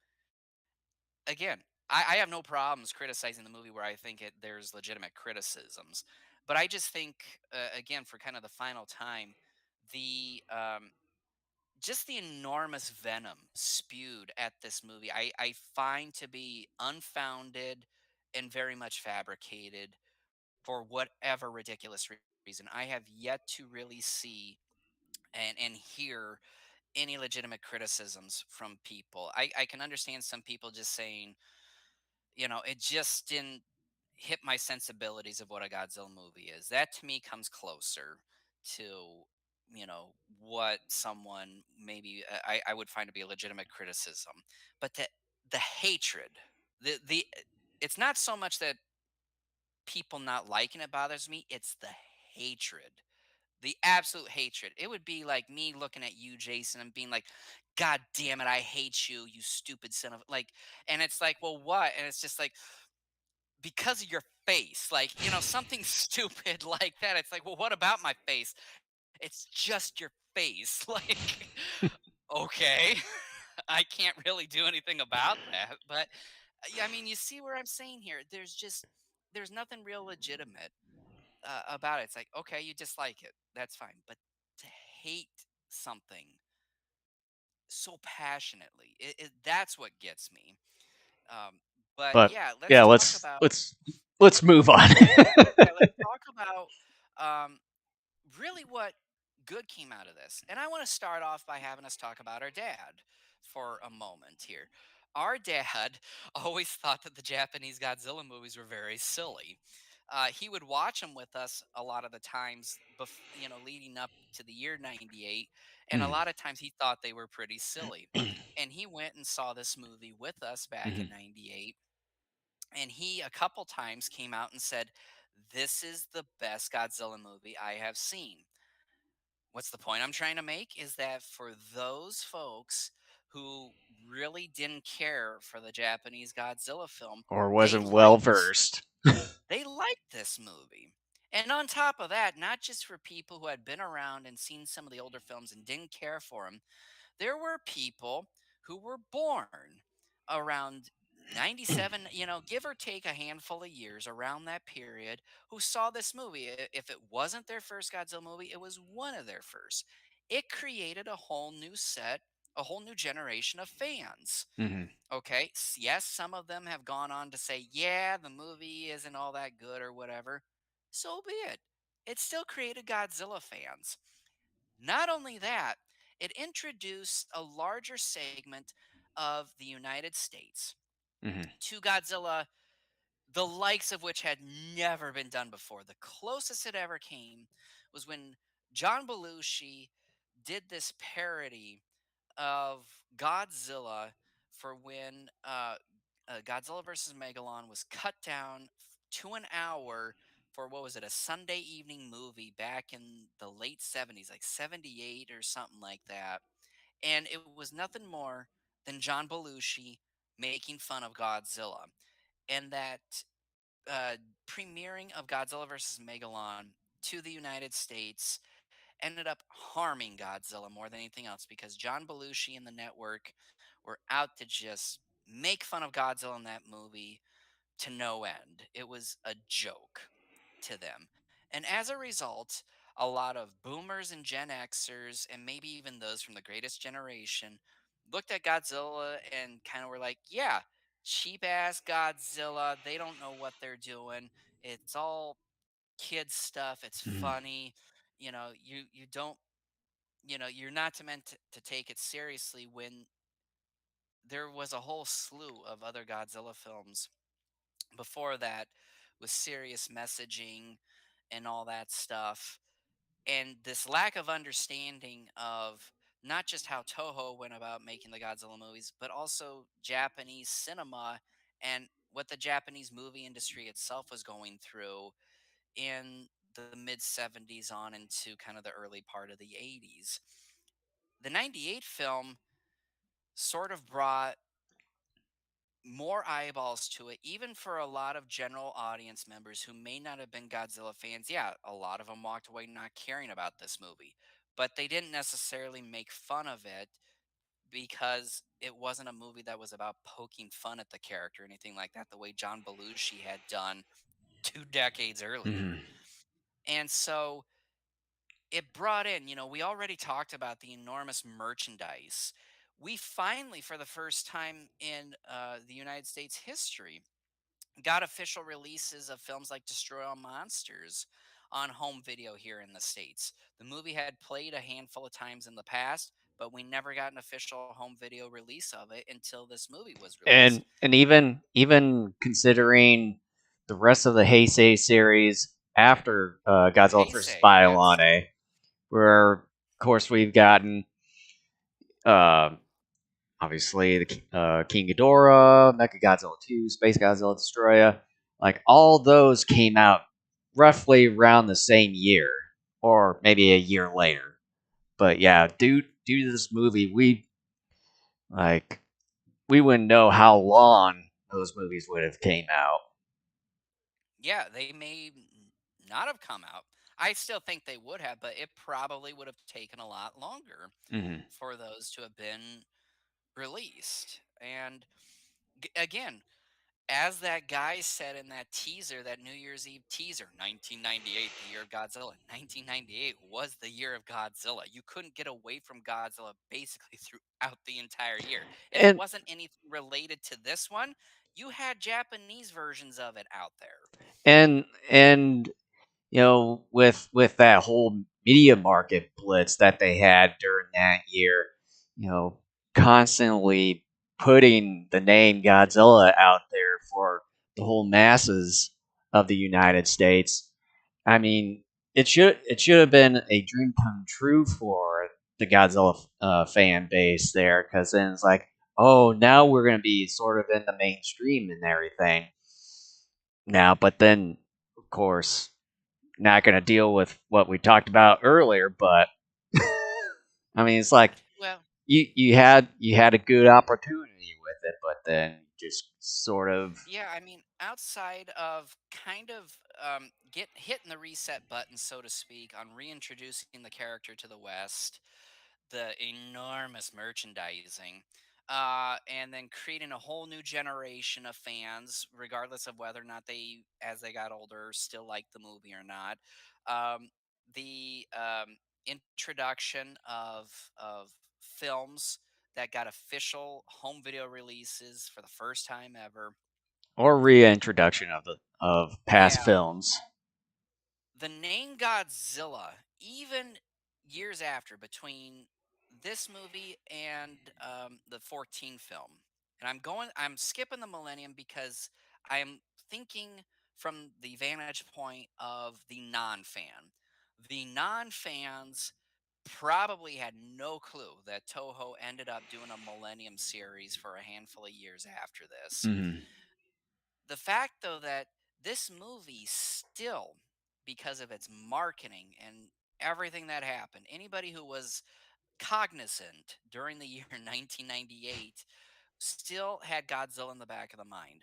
again, I have no problems criticizing the movie where I think there's legitimate criticisms, but I just think again for kind of the final time, the just the enormous venom spewed at this movie, I find to be unfounded and very much fabricated for whatever ridiculous reason. I have yet to really see and hear any legitimate criticisms from people. I can understand some people just saying, it just didn't hit my sensibilities of what a Godzilla movie is. That to me comes closer to, what someone maybe I would find to be a legitimate criticism. But the hatred, the it's not so much that people not liking it bothers me, it's the hatred. The absolute hatred. It would be like me looking at you, Jason, and being like, God damn it, I hate you, you stupid son of like, and it's like, well, what? And it's just like, because of your face, like, something stupid like that. It's like, well, what about my face? It's just your face. Like, okay, I can't really do anything about that. But yeah, I mean, you see where I'm saying here. There's nothing real legitimate about it. It's like, okay, you dislike it. That's fine. But to hate something so passionately, that's what gets me. Um, but But yeah, yeah, let's talk about. let's move on. Yeah, let's talk about really what good came out of this. And I want to start off by having us talk about our dad for a moment here. Our dad always thought that the Japanese Godzilla movies were very silly. He would watch them with us a lot of the times, leading up to the year '98, and a Mhm. lot of times he thought they were pretty silly. And he went and saw this movie with us back in Mhm. '98, and he a couple times came out and said, "This is the best Godzilla movie I have seen." What's the point I'm trying to make is that for those folks who really didn't care for the Japanese Godzilla film, Or they wasn't well liked versed. they liked this movie. And on top of that, not just for people who had been around and seen some of the older films and didn't care for them, there were people who were born around 97, give or take a handful of years around that period, who saw this movie. If it wasn't their first Godzilla movie, it was one of their first. It created a whole new generation of fans. Mhm. Okay, yes, some of them have gone on to say, yeah, the movie isn't all that good or whatever. So be it. It still created Godzilla fans. Not only that, it introduced a larger segment of the United States Mhm. to Godzilla, the likes of which had never been done before. The closest it ever came was when John Belushi did this parody of Godzilla for when Godzilla versus Megalon was cut down to an hour for what was it, a Sunday evening movie back in the late '70s, like '78 or something like that. And it was nothing more than John Belushi making fun of Godzilla. And that uh, premiering of Godzilla versus Megalon to the United States ended up harming Godzilla more than anything else because John Belushi and the network were out to just make fun of Godzilla in that movie to no end. It was a joke to them. And as a result, a lot of boomers and Gen Xers, and maybe even those from the greatest generation, looked at Godzilla and kind of were like, yeah, cheap ass Godzilla. They don't know what they're doing. It's all kids stuff. It's Mhm. funny. You don't, you're not meant to take it seriously when there was a whole slew of other Godzilla films before that with serious messaging and all that stuff. And this lack of understanding of not just how Toho went about making the Godzilla movies, but also Japanese cinema and what the Japanese movie industry itself was going through in the mid '70s on into kind of the early part of the '80s. The '98 film sort of brought more eyeballs to it, even for a lot of general audience members who may not have been Godzilla fans. Yeah, a lot of them walked away not caring about this movie, but they didn't necessarily make fun of it because it wasn't a movie that was about poking fun at the character or anything like that, the way John Belushi had done 2 decades earlier. Mhm. And so it brought in, we already talked about the enormous merchandise. We finally, for the first time in the United States history, got official releases of films like Destroy All Monsters on home video here in the States. The movie had played a handful of times in the past, but we never got an official home video release of it until this movie was released. And even considering the rest of the Heisei series after Godzilla vs. Heisei, yes. Biollante, where of course we've gotten uh, obviously the King Ghidorah, Mechagodzilla 2, Space Godzilla Destroyer, like all those came out roughly around the same year, or maybe a year later. But yeah, due to this movie, like we wouldn't know how long those movies would have came out. Yeah, they may not have come out. I still think they would have, but it probably would have taken a lot longer Hmm. for those to have been released. And again, as that guy said in that teaser, that New Year's Eve teaser, 1998, the year of Godzilla. 1998 was the year of Godzilla. You couldn't get away from Godzilla basically throughout the entire year. If it And wasn't anything related to this one, you had Japanese versions of it out there. and with that whole media market blitz that they had during that year, you know, constantly putting the name Godzilla out there for the whole masses of the United States. I mean, it should have been a dream come true for the Godzilla fan base there, because then it's like, oh, now we're going to be sort of in the mainstream and everything now. But then, of course, not going to deal with what we talked about earlier. But I mean, it's like Well, you had a good opportunity with it, but then just sort of. yeah, I mean, outside of kind of get hitting the reset button, so to speak, on reintroducing the character to the West, the enormous merchandising, and then creating a whole new generation of fans, regardless of whether or not they, as they got older, still liked the movie or not. The introduction of films that got official home video releases for the first time ever. Or reintroduction of past Yeah, films. the name Godzilla, even years after, between this movie and the 14 film, and I'm skipping the Millennium because I'm thinking from the vantage point of the non-fan. The non-fans probably had no clue that Toho ended up doing a Millennium series for a handful of years after this. Hmm. The fact, though, that this movie still, because of its marketing and everything that happened, anybody who was cognizant during the year 1998 still had Godzilla in the back of the mind.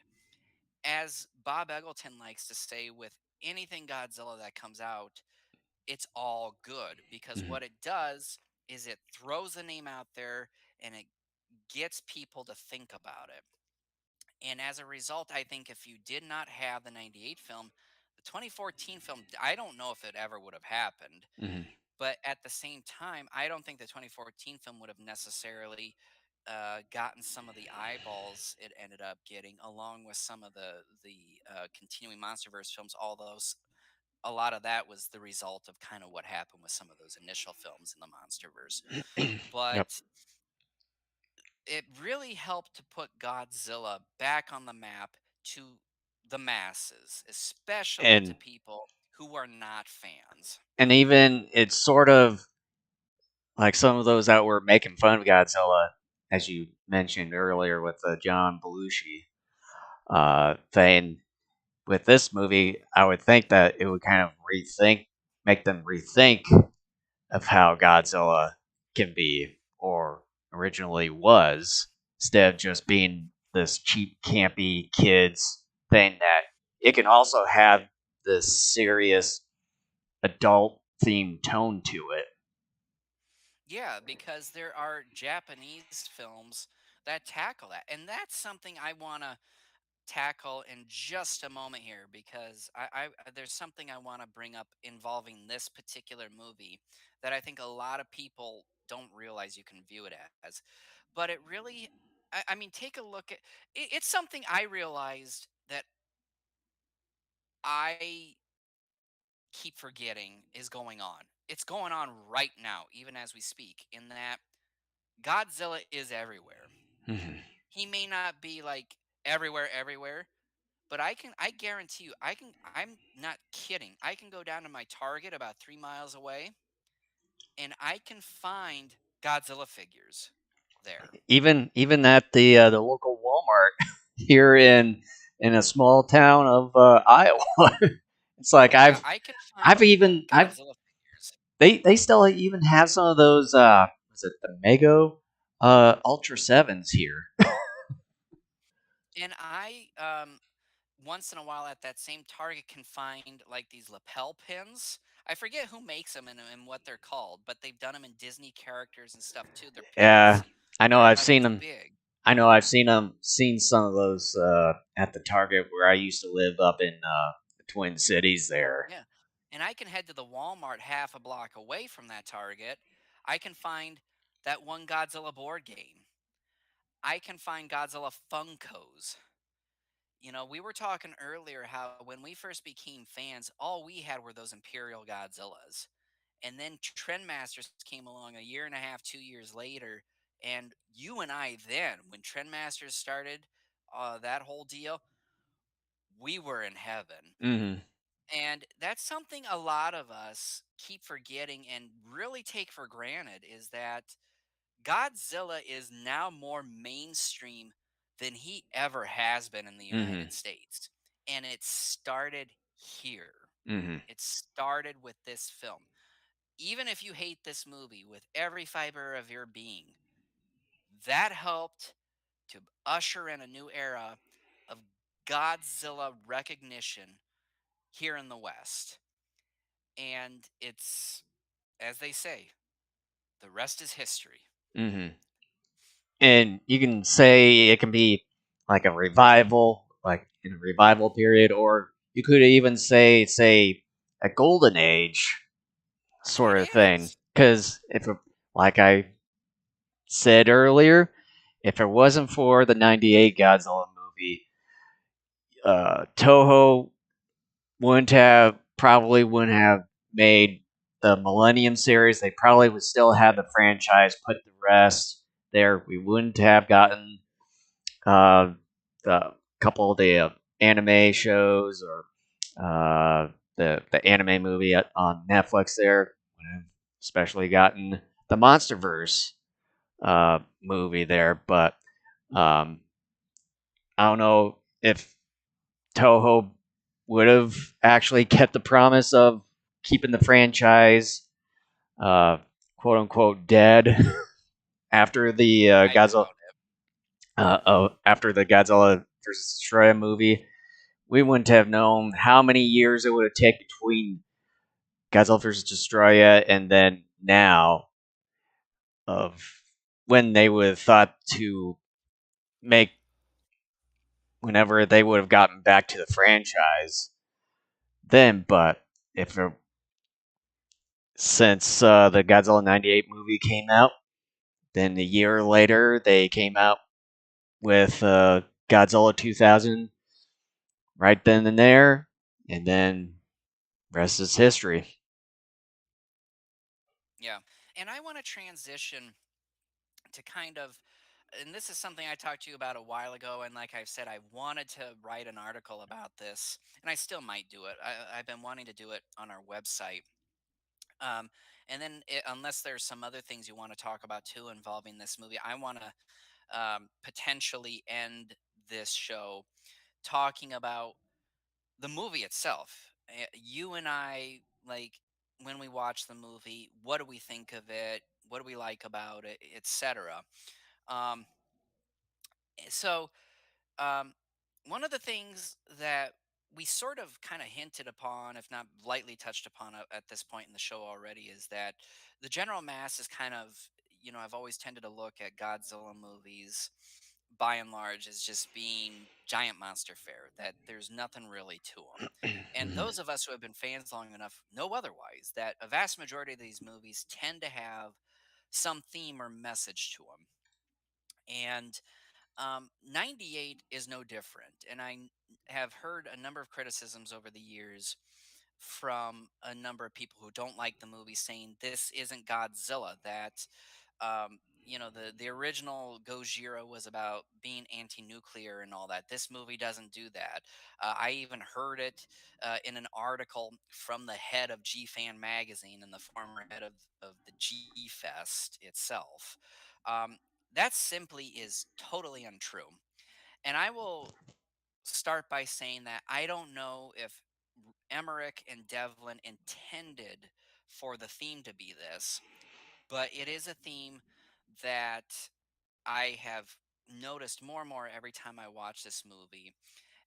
As Bob Eggleton likes to say, with anything Godzilla that comes out, it's all good, because Hmm. what it does is it throws the name out there and it gets people to think about it. And as a result, I think if you did not have the 98 film, the 2014 film, I don't know if it ever would have happened. Hmm. But at the same time, I don't think the 2014 film would have necessarily gotten some of the eyeballs it ended up getting, along with some of the continuing MonsterVerse films. Although a lot of that was the result of kind of what happened with some of those initial films in the MonsterVerse. Yep. But it really helped to put Godzilla back on the map to the masses, especially to and people who are not fans. and even it's sort of like some of those that were making fun of Godzilla, as you mentioned earlier with the John Belushi thing. With this movie, I would think that it would kind of make them rethink of how Godzilla can be or originally was, instead of just being this cheap, campy kids thing, that it can also have this serious adult themed tone to it. Yeah, because there are Japanese films that tackle that. And that's something I want to tackle in just a moment here because there's something I want to bring up involving this particular movie that I think a lot of people don't realize you can view it as. But it really, I mean, take a look at it's something I realized that I keep forgetting is going on. It's going on right now, even as we speak, in that Godzilla is everywhere. Mhm. He may not be like everywhere, but I guarantee you, I'm not kidding. I can go down to my Target about 3 miles away and I can find Godzilla figures there. Even at the local Walmart here in a small town of Iowa, it's like Oh yeah, I can I've find even I've Godzilla figures. they still even have some of those was it the Mego Ultra Sevens here. And I once in a while at that same Target can find like these lapel pins. I forget who makes them and what they're called, but they've done them in Disney characters and stuff too. They're Yeah, pins. I know They're I've about seen this them. big. I know I've seen some of those at the Target where I used to live up in the Twin Cities there. Yeah. And I can head to the Walmart half a block away from that Target. I can find that one Godzilla board game. I can find Godzilla Funkos. You know, we were talking earlier how when we first became fans, all we had were those Imperial Godzillas. And then Trendmasters came along a year and a half, 2 years later. And you and I, then, when Trendmasters started that whole deal, we were in heaven. Hmm. And that's something a lot of us keep forgetting and really take for granted is that Godzilla is now more mainstream than he ever has been in the Hmm. United States. And it started here. Hmm. It started with this film. Even if you hate this movie with every fiber of your being, that helped to usher in a new era of Godzilla recognition here in the West. And it's, as they say, the rest is history. Hmm. And you can say it can be like a revival, like in a revival period, or you could even say a golden age It sort of thing. is. Because like I said earlier, if it wasn't for the '98 Godzilla movie, Toho wouldn't have made the Millennium series. They probably would still have the franchise put the rest there. We wouldn't have gotten uh, the couple of the anime shows or the anime movie on Netflix there. Would have especially gotten the MonsterVerse movie there, but um, I don't know if Toho would have actually kept the promise of keeping the franchise uh, quote unquote dead after the I doubt it. After the Godzilla versus Destroyer movie. We wouldn't have known how many years it would have taken between Godzilla versus Destroyer and then now of when they would have thought to make whenever they would have gotten back to the franchise then. But if it, since the Godzilla '98 movie came out, then a year later they came out with Godzilla 2000 right then and there, and then rest is history. Yeah. And I want to transition to kind of, and this is something I talked to you about a while ago. And like I've said, I wanted to write an article about this, and I still might do it. I've been wanting to do it on our website. Um, and then, unless there's some other things you want to talk about too involving this movie, I want to potentially end this show talking about the movie itself. You and I, like, when we watch the movie, what do we think of it? What do we like about it, etc. Um, so Um, One of the things that we sort of kind of hinted upon, if not lightly touched upon at this point in the show already, is that the general mass is kind of, I've always tended to look at Godzilla movies by and large as just being giant monster fare, that there's nothing really to them. And Mhm. those of us who have been fans long enough know otherwise, that a vast majority of these movies tend to have some theme or message to them. And 98 is no different. And have heard a number of criticisms over the years from a number of people who don't like the movie, saying this isn't Godzilla, that the original Gojira was about being anti-nuclear and all that. This movie doesn't do that. I even heard it in an article from the head of G Fan magazine and the former head of the G Fest itself. um, that simply is totally untrue. And I will start by saying that I don't know if Emmerich and Devlin intended for the theme to be this, but it is a theme that I have noticed more and more every time I watch this movie.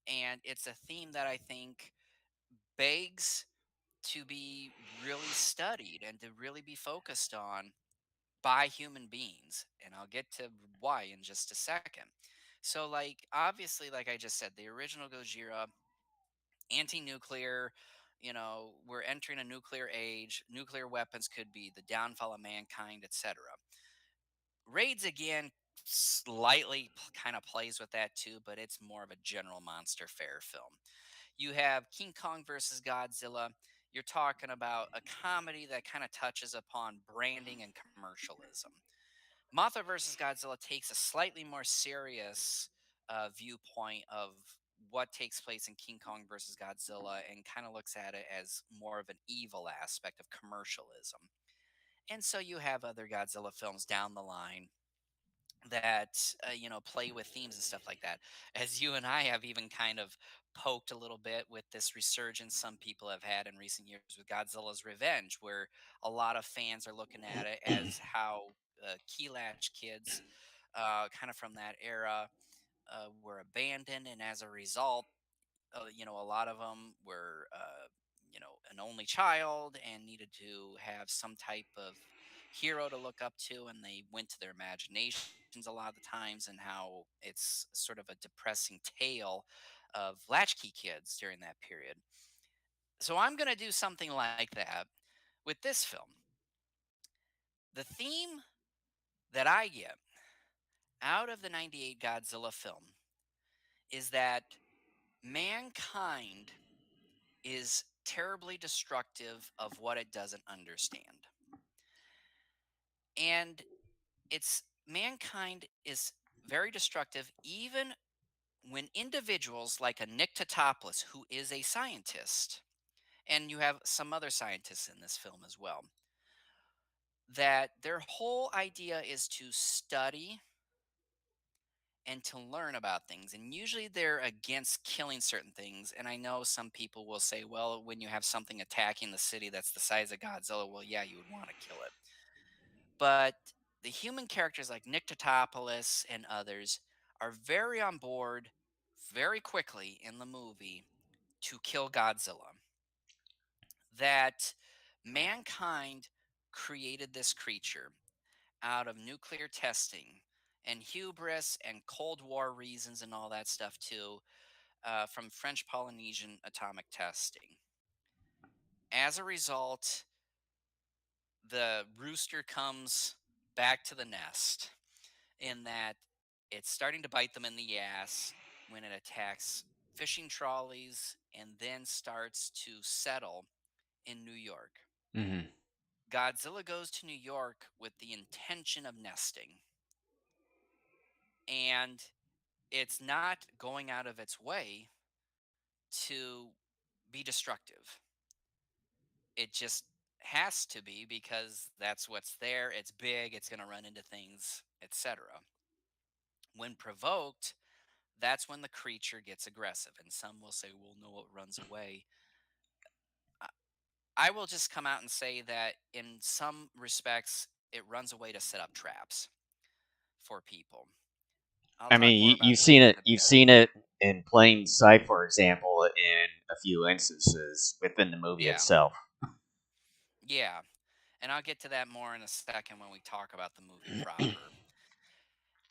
And it's a theme that I think begs to be really studied and to really be focused on by human beings. And I'll get to why in just a second. So, like, obviously, like I just said, the original Gojira, anti nuclear, we're entering a nuclear age. Nuclear weapons could be the downfall of mankind, etc. Raids again slightly kind of plays with that too, but it's more of a general monster fare film. You have King Kong versus Godzilla. You're talking about a comedy that kind of touches upon branding and commercialism. Mothra versus Godzilla takes a slightly more serious viewpoint of what takes place in King Kong versus Godzilla and kind of looks at it as more of an evil aspect of commercialism. And so you have other Godzilla films down the line that play with themes and stuff like that. As you and I have even kind of poked a little bit with this resurgence some people have had in recent years with Godzilla's Revenge, where a lot of fans are looking at it as how key latch kids kind of from that era were abandoned, and as a result, a lot of them were, an only child and needed to have some type of hero to look up to, and they went to their imaginations a lot of the times, and how it's sort of a depressing tale of latchkey kids during that period. So I'm going to do something like that with this film. The theme that I get out of the 98 Godzilla film is that mankind is terribly destructive of what it doesn't understand. And it's mankind is very destructive even when individuals like a Nick Tatopoulos, who is a scientist, and you have some other scientists in this film as well, that their whole idea is to study and to learn about things. And usually they're against killing certain things. And I know some people will say, well, when you have something attacking the city that's the size of Godzilla, well, yeah, you would want to kill it. But the human characters like Nick Tatopoulos and others are very on board very quickly in the movie to kill Godzilla. That mankind created this creature out of nuclear testing and hubris and Cold War reasons and all that stuff too, from French Polynesian atomic testing. As a result, the rooster comes back to the nest in that it's starting to bite them in the ass when it attacks fishing trolleys and then starts to settle in New York. Mhm. Godzilla goes to New York with the intention of nesting, and it's not going out of its way to be destructive. It just has to be because that's what's there. It's big, it's going to run into things, etc. When provoked, that's when the creature gets aggressive. And some will say, well, no, it runs away. I I will just come out and say that in some respects, it runs away to set up traps for people. I'll I talk mean, more about you've that seen in it. a You've bit. seen it in plain sight, for example, in a few instances within the movie Yeah, itself. yeah, and I'll get to that more in a second when we talk about the movie proper.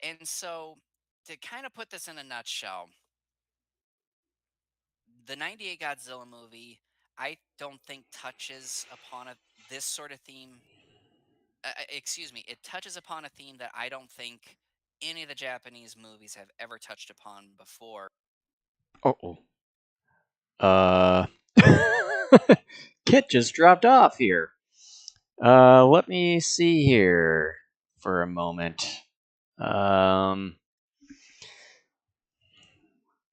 And so, to kind of put this in a nutshell, the '98 Godzilla movie, I don't think touches upon this sort of theme. Excuse me, it touches upon a theme that I don't think any of the Japanese movies have ever touched upon before. Oh, uh, Kit just dropped off here. Let me see here for a moment. Um,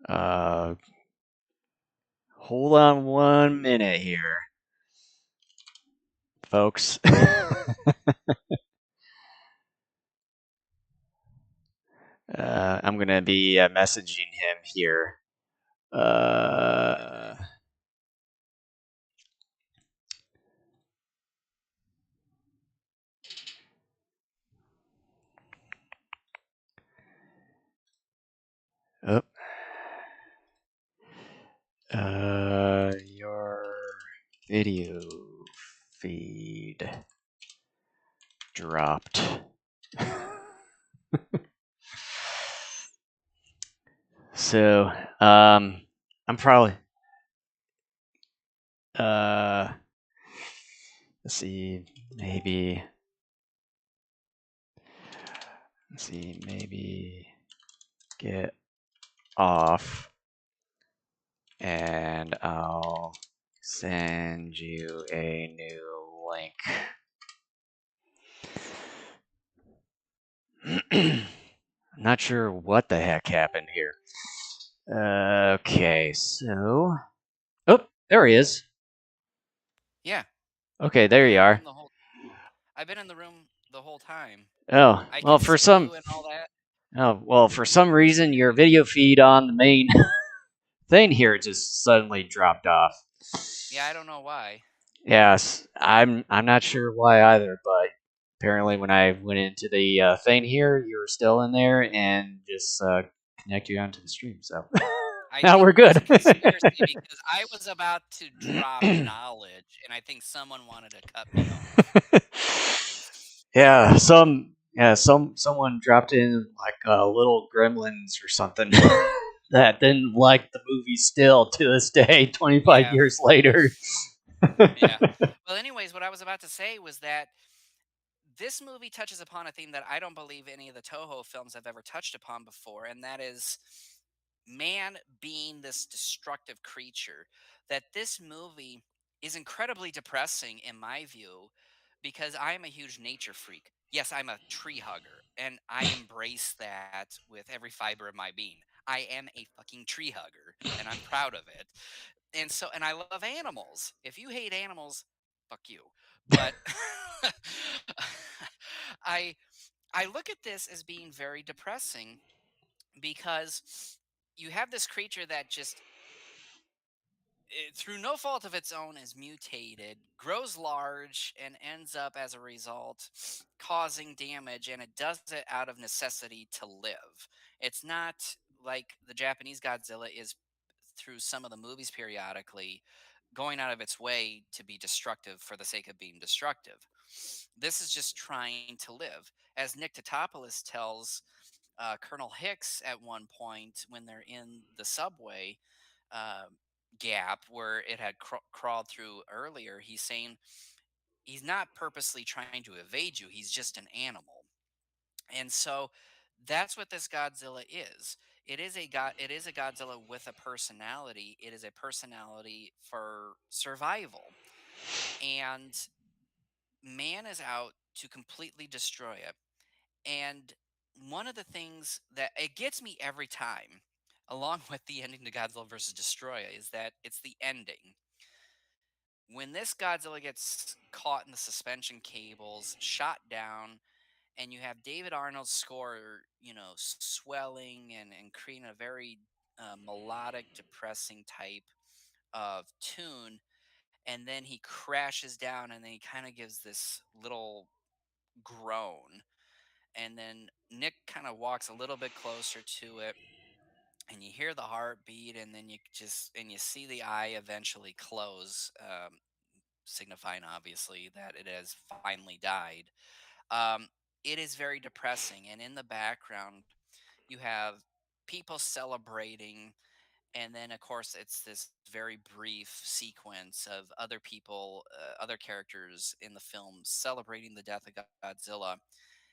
uh, Hold on 1 minute here, folks. I'm gonna be messaging him here. Uh, oh, your video feed dropped. So, I'm probably uh, let's see, maybe, maybe get off, and I'll send you a new link. I'm not sure what the heck happened here. Okay, so. Oh, there he is. Yeah, Okay, I've there been you in the are. room the whole. I've been in the room the whole time. Oh, I well, can for see some. you and all that. Oh, well, for some reason, your video feed on the main thing here just suddenly dropped off. Yeah, I don't know why. Yes, I'm not sure why either, but apparently when I went into the thing here, you were still in there and just connect you onto the stream. So I now think we're it's good. a conspiracy because I was about to drop knowledge, and I think someone wanted to cut me off. Someone dropped in like little gremlins or something that didn't like the movie still to this day, 25 Yeah, years later. yeah. Well, anyways, what I was about to say was that this movie touches upon a theme that I don't believe any of the Toho films have ever touched upon before, and that is man being this destructive creature. That this movie is incredibly depressing, in my view, because I am a huge nature freak. Yes, I'm a tree hugger, and I embrace that with every fiber of my being. I am a fucking tree hugger, and I'm proud of it. And so, and I love animals. If you hate animals, fuck you. But I I look at this as being very depressing because you have this creature that just through no fault of its own is mutated, grows large, and ends up as a result causing damage, and it does it out of necessity to live. It's not like the Japanese Godzilla is through some of the movies periodically going out of its way to be destructive for the sake of being destructive. This is just trying to live. As Nick Totopoulos tells Colonel Hicks at one point when they're in the subway uh, gap where it had crawled through earlier, he's saying he's not purposely trying to evade you, he's just an animal. And so that's what this Godzilla is. It is a Godzilla with a personality. It is a personality for survival. And man is out to completely destroy it. And one of the things that it gets me every time, along with the ending to Godzilla versus Destroya, is that it's the ending. When this Godzilla gets caught in the suspension cables, shot down, and you have David Arnold's score, swelling and creating a very melodic, depressing type of tune, and then he crashes down, and then he kind of gives this little groan, and then Nick kind of walks a little bit closer to it, and you hear the heartbeat, and then you see the eye eventually close, signifying obviously that it has finally died. Um, it is very depressing, and in the background you have people celebrating, and then of course it's this very brief sequence of other people, other characters in the film celebrating the death of Godzilla.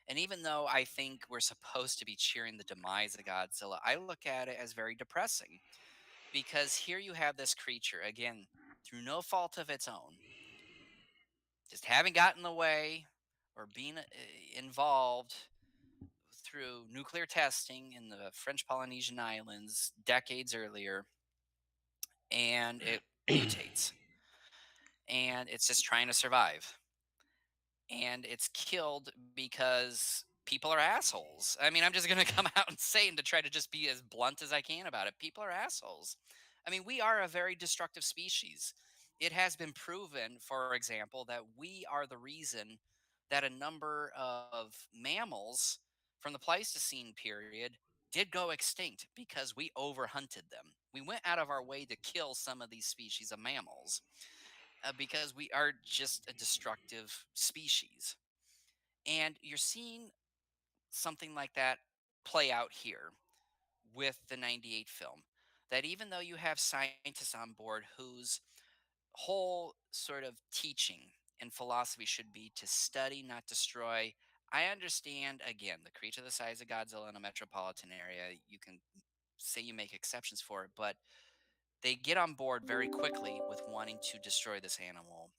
And even though I think we're supposed to be cheering the demise of Godzilla, I look at it as very depressing, because here you have this creature, again, through no fault of its own, just having gotten in the way or being involved through nuclear testing in the French Polynesian Islands decades earlier, and it mutates, and it's just trying to survive, and it's killed because people are assholes. I mean, I'm just going to come out and say, and to try to just be as blunt as I can about it, people are assholes. I mean, we are a very destructive species. It has been proven, for example, that we are the reason that a number of mammals from the Pleistocene period did go extinct, because we overhunted them. We went out of our way to kill some of these species of mammals, because we are just a destructive species. And you're seeing something like that play out here with the 98 film. That even though you have scientists on board whose whole sort of teaching and philosophy should be to study, not destroy, I understand, again, the creature the size of Godzilla in a metropolitan area, you can say you make exceptions for it, but they get on board very quickly with wanting to destroy this animal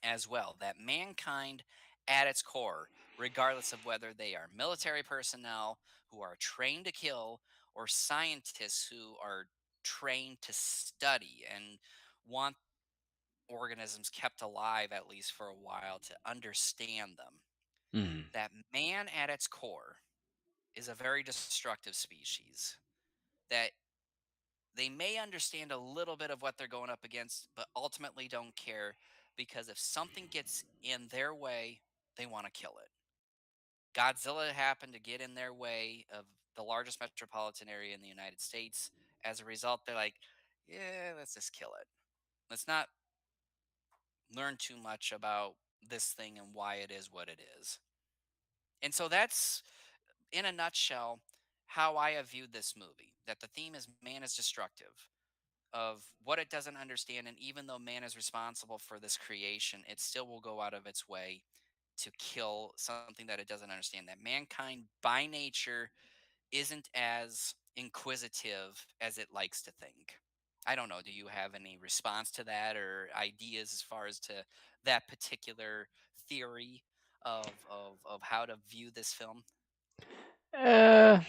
as well. That mankind, at its core, regardless of whether they are military personnel who are trained to kill, or scientists who are trained to study and want organisms kept alive at least for a while to understand them, Mhm. that man at its core is a very destructive species. That they may understand a little bit of what they're going up against, but ultimately don't care, because if something gets in their way, they want to kill it. Godzilla happened to get in their way of the largest metropolitan area in the United States. As a result, they're like, yeah, let's just kill it. Let's not learn too much about this thing and why it is what it is. And so that's, in a nutshell, how I have viewed this movie. That the theme is man is destructive, of what it doesn't understand. And even though man is responsible for this creation, it still will go out of its way to kill something that it doesn't understand. That mankind, by nature, isn't as inquisitive as it likes to think. I don't know. Do you have any response to that, or ideas as far as to that particular theory of how to view this film? Uh,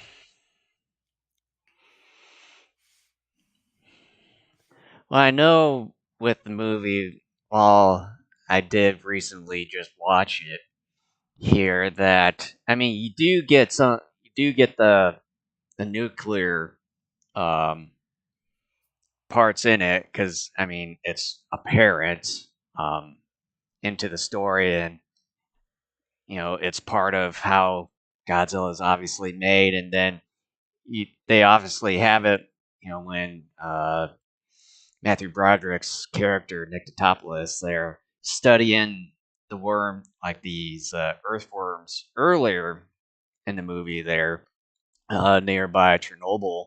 well, I know with the movie, while I did recently just watch it here, that I mean, you do get the nuclear um, parts in it because I mean, it's apparent um, into the story, and it's part of how Godzilla is obviously made, and then they obviously have it, when Matthew Broderick's character Nick Totopoulos, they're studying the worm, like these earthworms earlier in the movie there, nearby Chernobyl,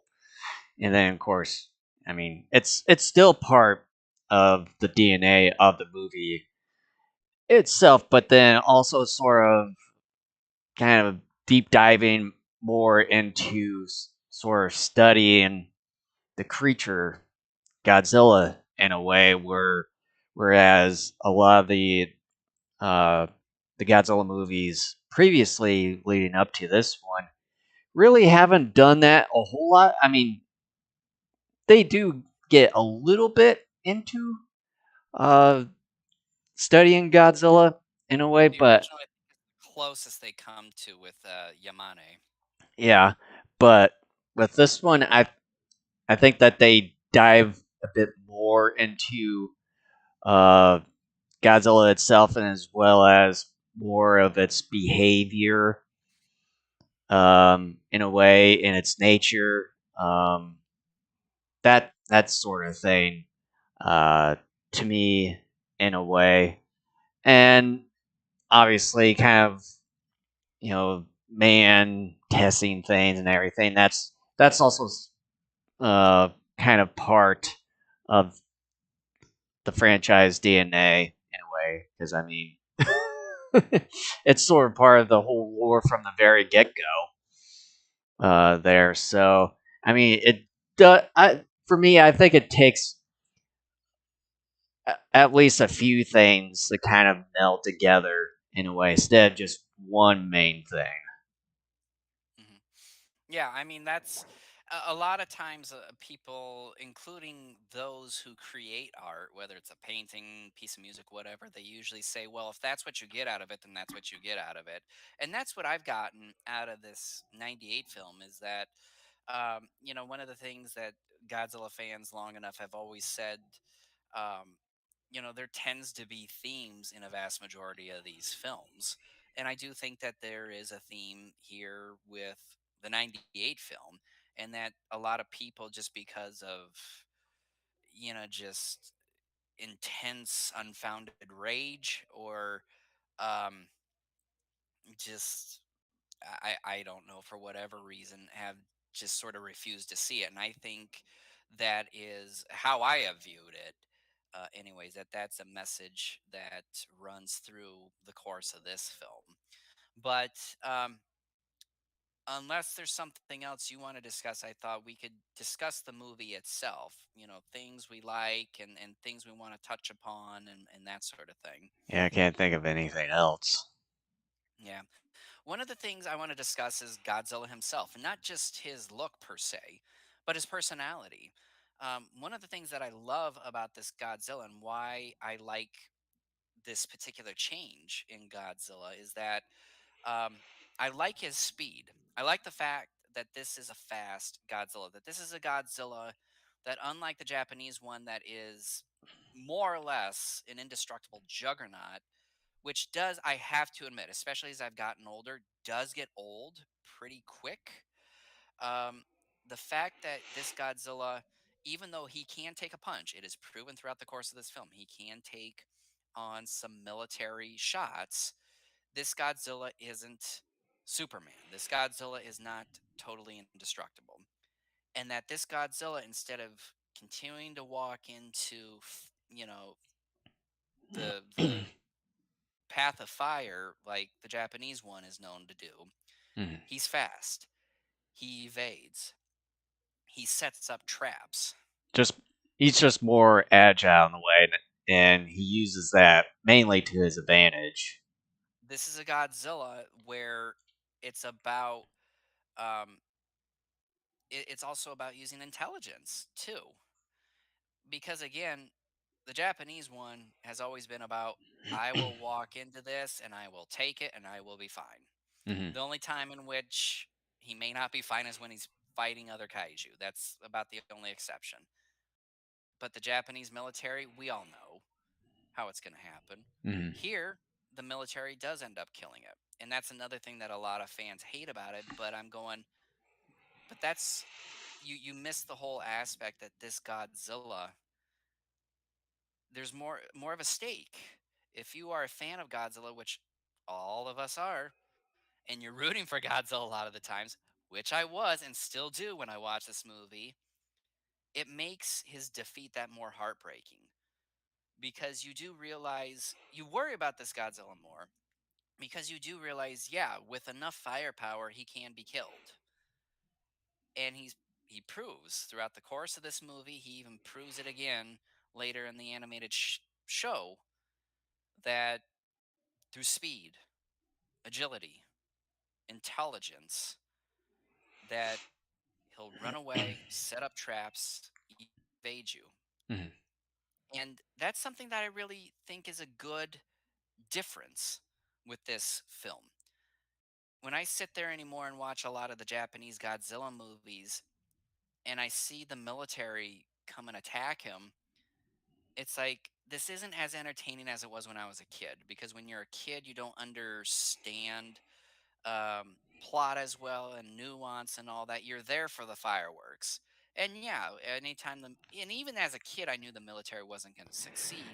and then of course, I mean, it's still part of the DNA of the movie itself, but then also sort of kind of deep diving more into sort of studying the creature Godzilla in a way whereas a lot of uh, the Godzilla movies previously leading up to this one really haven't done that a whole lot. I mean, they do get a little bit into uh, studying Godzilla in a way, The but original, I think, is the closest they come to with Yamane. yeah, but with this one, I think that they dive a bit more into uh, Godzilla itself, and as well as more of its behavior in a way, in its nature, um, that sort of thing, uh, to me, in a way, and obviously, kind of, man testing things and everything. That's also uh, kind of part of the franchise DNA in a way, because I mean, it's sort of part of the whole lore from the very get go. There, so I mean, it does. For me, I think it takes at least a few things to kind of meld together in a way, instead of just one main thing. Mhm. Yeah, I mean that's a lot of times people, including those who create art, whether it's a painting, piece of music, whatever, they usually say, "Well, if that's what you get out of it, then that's what you get out of it." And that's what I've gotten out of this '98 film is that, one of the things that Godzilla fans long enough have always said, um, there tends to be themes in a vast majority of these films. And I do think that there is a theme here with the '98 film, and that a lot of people, just because of, just intense, unfounded rage, or um, just I don't know, for whatever reason, have just sort of refused to see it. And I think that is how I have viewed it. Anyways, that's a message that runs through the course of this film. But unless there's something else you want to discuss, I thought we could discuss the movie itself. Things we like, and things we want to touch upon, and that sort of thing. Yeah, I can't think of anything else. Yeah. One of the things I want to discuss is Godzilla himself, and not just his look per se, but his personality. One of the things that I love about this Godzilla, and why I like this particular change in Godzilla, is that um, I like his speed. I like the fact that this is a fast Godzilla, that this is a Godzilla that, unlike the Japanese one, that is more or less an indestructible juggernaut, which does, I have to admit, especially as I've gotten older, does get old pretty quick. Um, the fact that this Godzilla, even though he can take a punch, it is proven throughout the course of this film, he can take on some military shots. This Godzilla isn't Superman. This Godzilla is not totally indestructible. And that this Godzilla, instead of continuing to walk into, the path of fire like the Japanese one is known to do, Mhm. he's fast. He evades. He sets up traps. Just he's just more agile in a way, and he uses that mainly to his advantage. This is a Godzilla where it's about, um, it's also about using intelligence too. Because again, the Japanese one has always been about, I will walk into this and I will take it and I will be fine. Hmm. The only time in which he may not be fine is when he's fighting other kaiju. That's about the only exception. But the Japanese military, we all know how it's going to happen. Hmm. Here, the military does end up killing it. And that's another thing that a lot of fans hate about it. But I'm going, but that's, you miss the whole aspect that this Godzilla, there's more of a stake. If you are a fan of Godzilla, which all of us are, and you're rooting for Godzilla a lot of the times, which I was and still do when I watch this movie, it makes his defeat that more heartbreaking, because you do realize, you worry about this Godzilla more, because you do realize, yeah, with enough firepower, he can be killed. And he proves throughout the course of this movie, he even proves it again later in the animated show, that through speed, agility, intelligence, that he'll run away, set up traps, evade you. Hmm. And that's something that I really think is a good difference with this film. When I sit there anymore and watch a lot of the Japanese Godzilla movies, and I see the military come and attack him, it's like this isn't as entertaining as it was when I was a kid. Because when you're a kid, you don't understand plot as well and nuance and all that. You're there for the fireworks. And yeah, anytime and even as a kid, I knew the military wasn't going to succeed,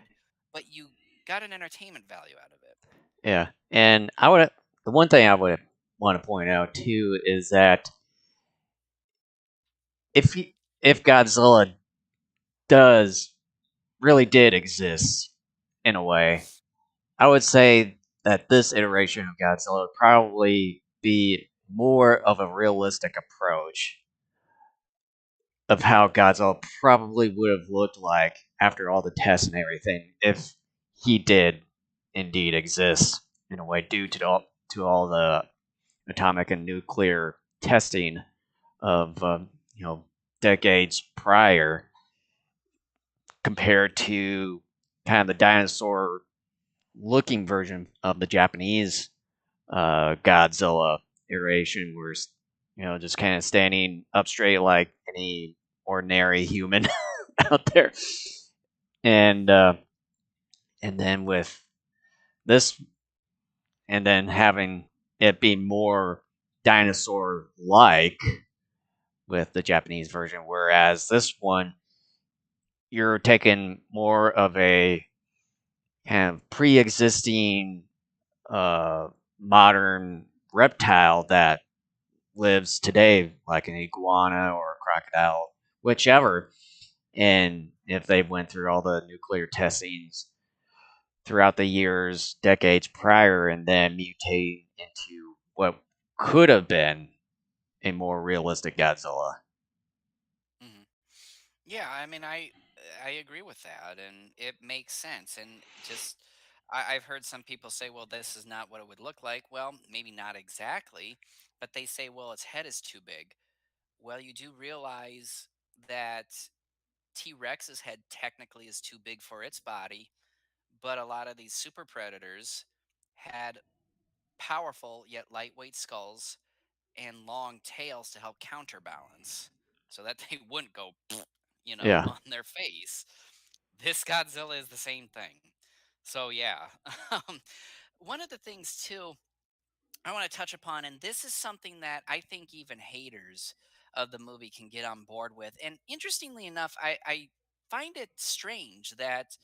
but you got an entertainment value out of it. Yeah, and the one thing I would want to point out too is that if you, if Godzilla does really did exist in a way, I would say that this iteration of Godzilla would probably be more of a realistic approach of how Godzilla probably would have looked like after all the tests and everything if he did indeed exist in a way due to all the atomic and nuclear testing of decades prior compared to kind of the dinosaur looking version of the Japanese Godzilla iteration, where just kind of standing up straight like any ordinary human out there, and and then with this, and then having it be more dinosaur like with the Japanese version, whereas this one you're taking more of a kind of pre-existing uh, modern reptile that lives today, like an iguana or a crocodile, whichever. And if they went through all the nuclear testings throughout the years, decades prior, and then mutate into what could have been a more realistic Godzilla. Hmm. Yeah, I mean, I agree with that, and it makes sense. And just I've heard some people say, "Well, this is not what it would look like." Well, maybe not exactly, but they say, "Well, its head is too big." Well, you do realize that T Rex's head technically is too big for its body, but a lot of these super predators had powerful yet lightweight skulls and long tails to help counterbalance so that they wouldn't go, Yeah. on their face. This Godzilla is the same thing. So, yeah. um, One of the things, too, I want to touch upon, and this is something that I think even haters of the movie can get on board with. And interestingly enough, I find it strange that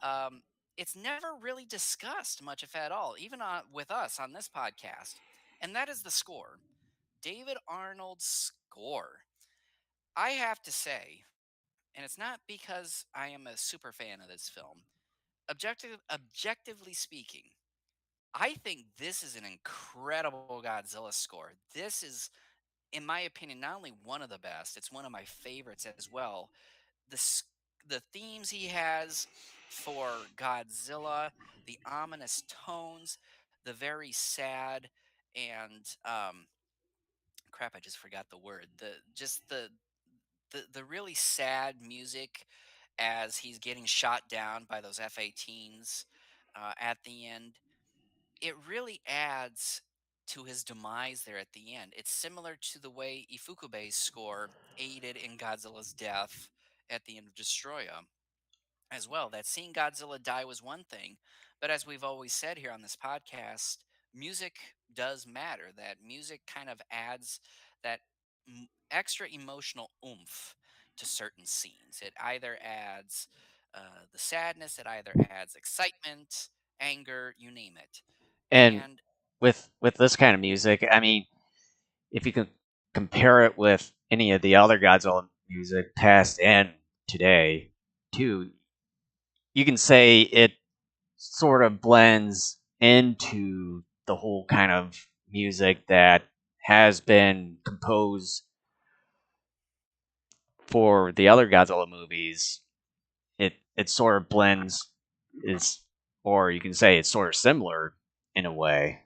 um, it's never really discussed much, if at all, even with us on this podcast. And that is the score. David Arnold's score. I have to say, and it's not because I am a super fan of this film. Objectively speaking, I think this is an incredible Godzilla score. This is, in my opinion, not only one of the best, it's one of my favorites as well. The s- the themes he has for Godzilla, the ominous tones, the very sad and crap, I just forgot the word. The really sad music as he's getting shot down by those F-18s at the end. It really adds to his demise there at the end. It's similar to the way Ifukube's score aided in Godzilla's death at the end of Destroya as well. That seeing Godzilla die was one thing, but as we've always said here on this podcast, music does matter. That music kind of adds that extra emotional oomph to certain scenes. It either adds the sadness, it either adds excitement, anger, you name it. And And with this kind of music, I mean, if you can compare it with any of the other Godzilla music, past and today, too, you can say it sort of blends into the whole kind of music that has been composed for the other Godzilla movies. It sort of blends is, or you can say it's sort of similar in a way.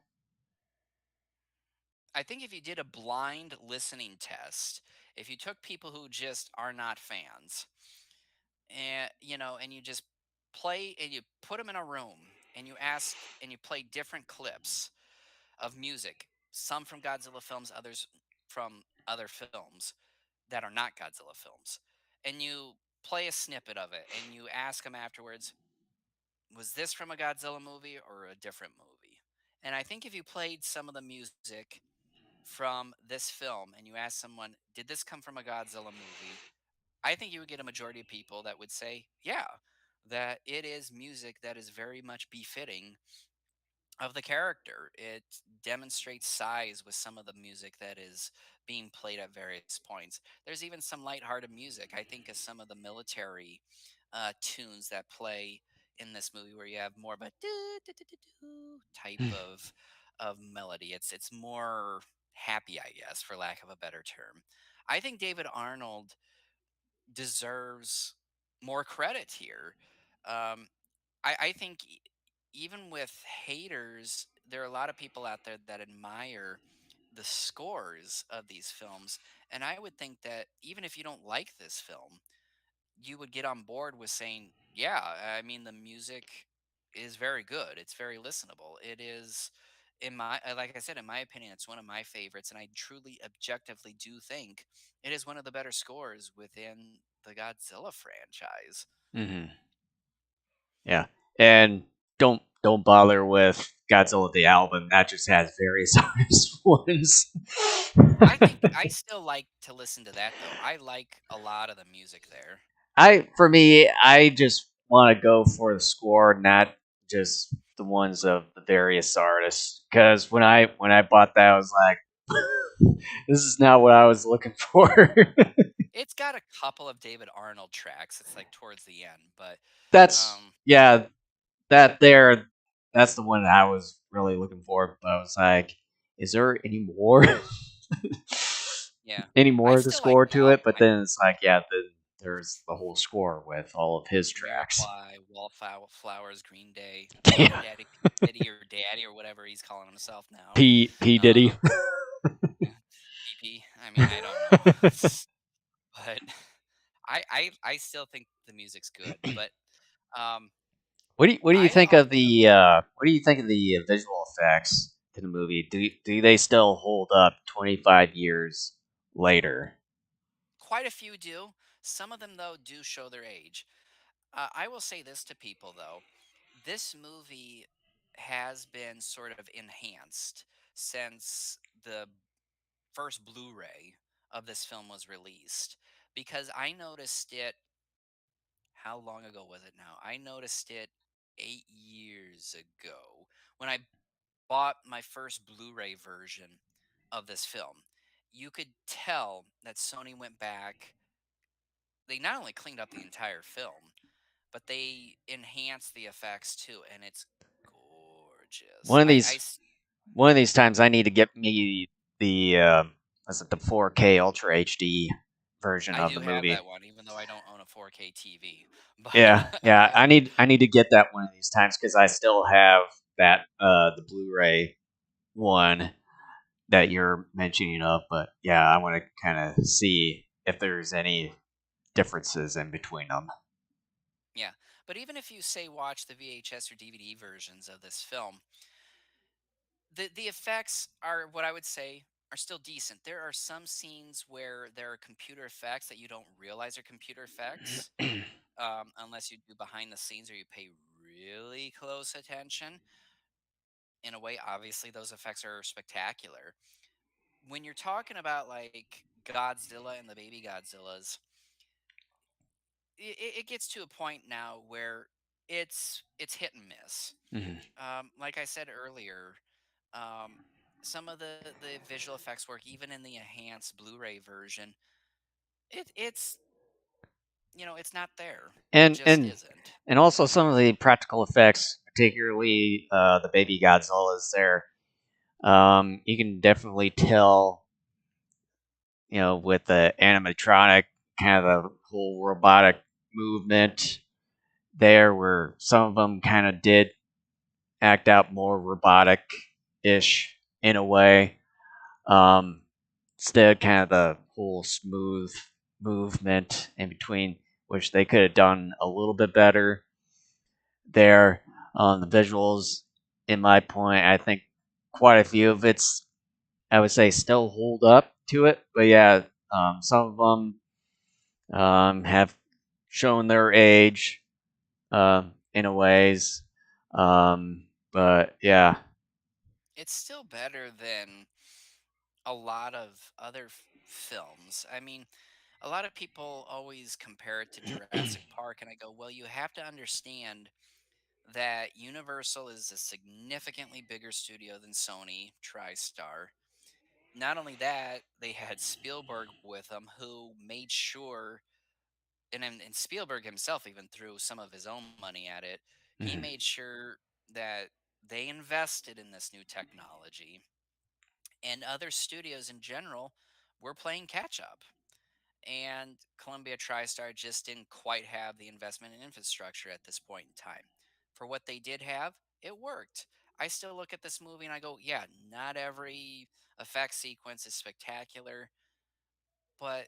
I think if you did a blind listening test, if you took people who just are not fans, and and you just play and you put them in a room and you ask and you play different clips of music, some from Godzilla films, others from other films that are not Godzilla films, and you play a snippet of it and you ask them afterwards, was this from a Godzilla movie or a different movie? And I think if you played some of the music from this film and you ask someone, did this come from a Godzilla movie? I think you would get a majority of people that would say, yeah, that it is music that is very much befitting of the character. It demonstrates size with some of the music that is being played at various points. There's even some lighthearted music. I think of some of the military tunes that play in this movie, where you have more of a type of melody. It's more happy, I guess, for lack of a better term. I think David Arnold deserves more credit here. Um, I think even with haters, there are a lot of people out there that admire the scores of these films. And I would think that even if you don't like this film, you would get on board with saying, yeah, I mean, the music is very good. It's very listenable. It is, like I said, in my opinion, it's one of my favorites. And I truly, objectively do think it is one of the better scores within the Godzilla franchise. Hmm. Yeah, and don't bother with Godzilla the album. That just has various artist ones. I think I still like to listen to that though. I like a lot of the music there. For me, I just want to go for the score, not just the ones of the various artists. Because when I bought that, I was like, this is not what I was looking for. It's got a couple of David Arnold tracks. It's like towards the end, but That's um yeah, that there. That's the one that I was really looking for. But I was like, is there any more? yeah. Any I more of the still like score the to it? album. But then it's like, yeah, then there's the whole score with all of his tracks. Jamiroquai, Wallflowers, Green Day, Puff Yeah, Daddy, P Diddy or Daddy or whatever he's calling himself now. P Diddy. Um yeah, PP. I mean, I don't know. But I still think the music's good. But um What do you I think of also the what do you think of the visual effects to the movie? Do they still hold up 25 years later? quite a few do. Some of them though do show their age. I will say this to people though. This movie has been sort of enhanced since the first Blu-ray of this film was released, because I noticed it, how long ago was it now? I noticed it 8 years ago when I bought my first Blu-ray version of this film. You could tell that Sony went back. They not only cleaned up the entire film, but they enhanced the effects too, and it's gorgeous. One of these one of these times I need to get me the is it the 4K Ultra HD version I of do the have movie. that one, even though I don't own a 4K TV. But Yeah, yeah. I need to get that one of these times because I still have that the Blu-ray one that you're mentioning of. But yeah, I want to kind of see if there's any differences in between them. yeah, but even if you say watch the VHS or DVD versions of this film, the effects are, what I would say, are still decent. There are some scenes where there are computer effects that you don't realize are computer effects, unless you do behind the scenes or you pay really close attention. In a way, obviously, those effects are spectacular. When you're talking about like Godzilla and the baby Godzillas, it gets to a point now where it's hit and miss. Mhm. Like I said earlier, um, some of the visual effects work, even in the enhanced Blu-ray version, it's it's not there. It and just and isn't. and also some of the practical effects, particularly the baby Godzilla's there. You can definitely tell, with the animatronic kind of the whole robotic movement there, where some of them kind of did act out more robotic ish in a way. Um, Instead, kind of the whole smooth movement in between, which they could have done a little bit better there. The visuals, in my point, I think quite a few of it's, I would say, still hold up to it. But yeah, some of them have shown their age in a ways. But yeah, It's still better than a lot of other films. I mean, a lot of people always compare it to Jurassic Park, and I go, well, you have to understand that Universal is a significantly bigger studio than Sony TriStar. Not only that, they had Spielberg with them, who made sure, and Spielberg himself even threw some of his own money at it. He Mhm. made sure that they invested in this new technology, and other studios in general were playing catch up. And Columbia TriStar just didn't quite have the investment and infrastructure at this point in time. For what they did have, it worked. I still look at this movie and I go, yeah, not every effect sequence is spectacular, but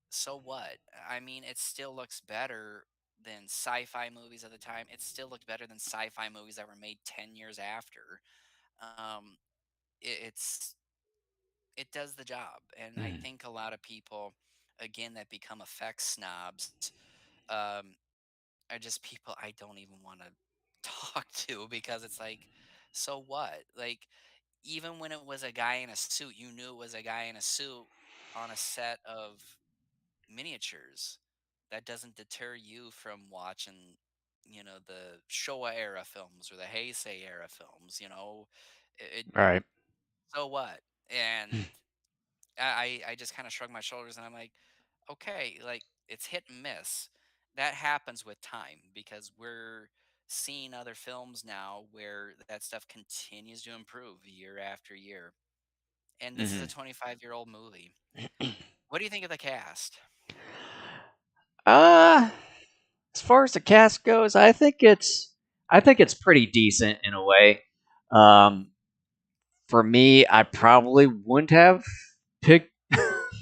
so what? I mean, it still looks better than sci-fi movies at the time. It still looked better than sci-fi movies that were made 10 years after. Um, it's it does the job, and I Mhm. think a lot of people, again, that become effects snobs, um, are just people I don't even want to talk to, because it's like, so what? Like, even when it was a guy in a suit, you knew it was a guy in a suit on a set of miniatures. That doesn't deter you from watching, the Showa era films or the Heisei era films. Right. So what? And I just kind of shrug my shoulders and I'm like, okay, like, it's hit and miss. That happens with time because we're seeing other films now where that stuff continues to improve year after year. And this is a Mhm. 25-year-old movie. What do you think of the cast? Uh, as far as the cast goes, I think it's pretty decent in a way. Um, for me, I probably wouldn't have picked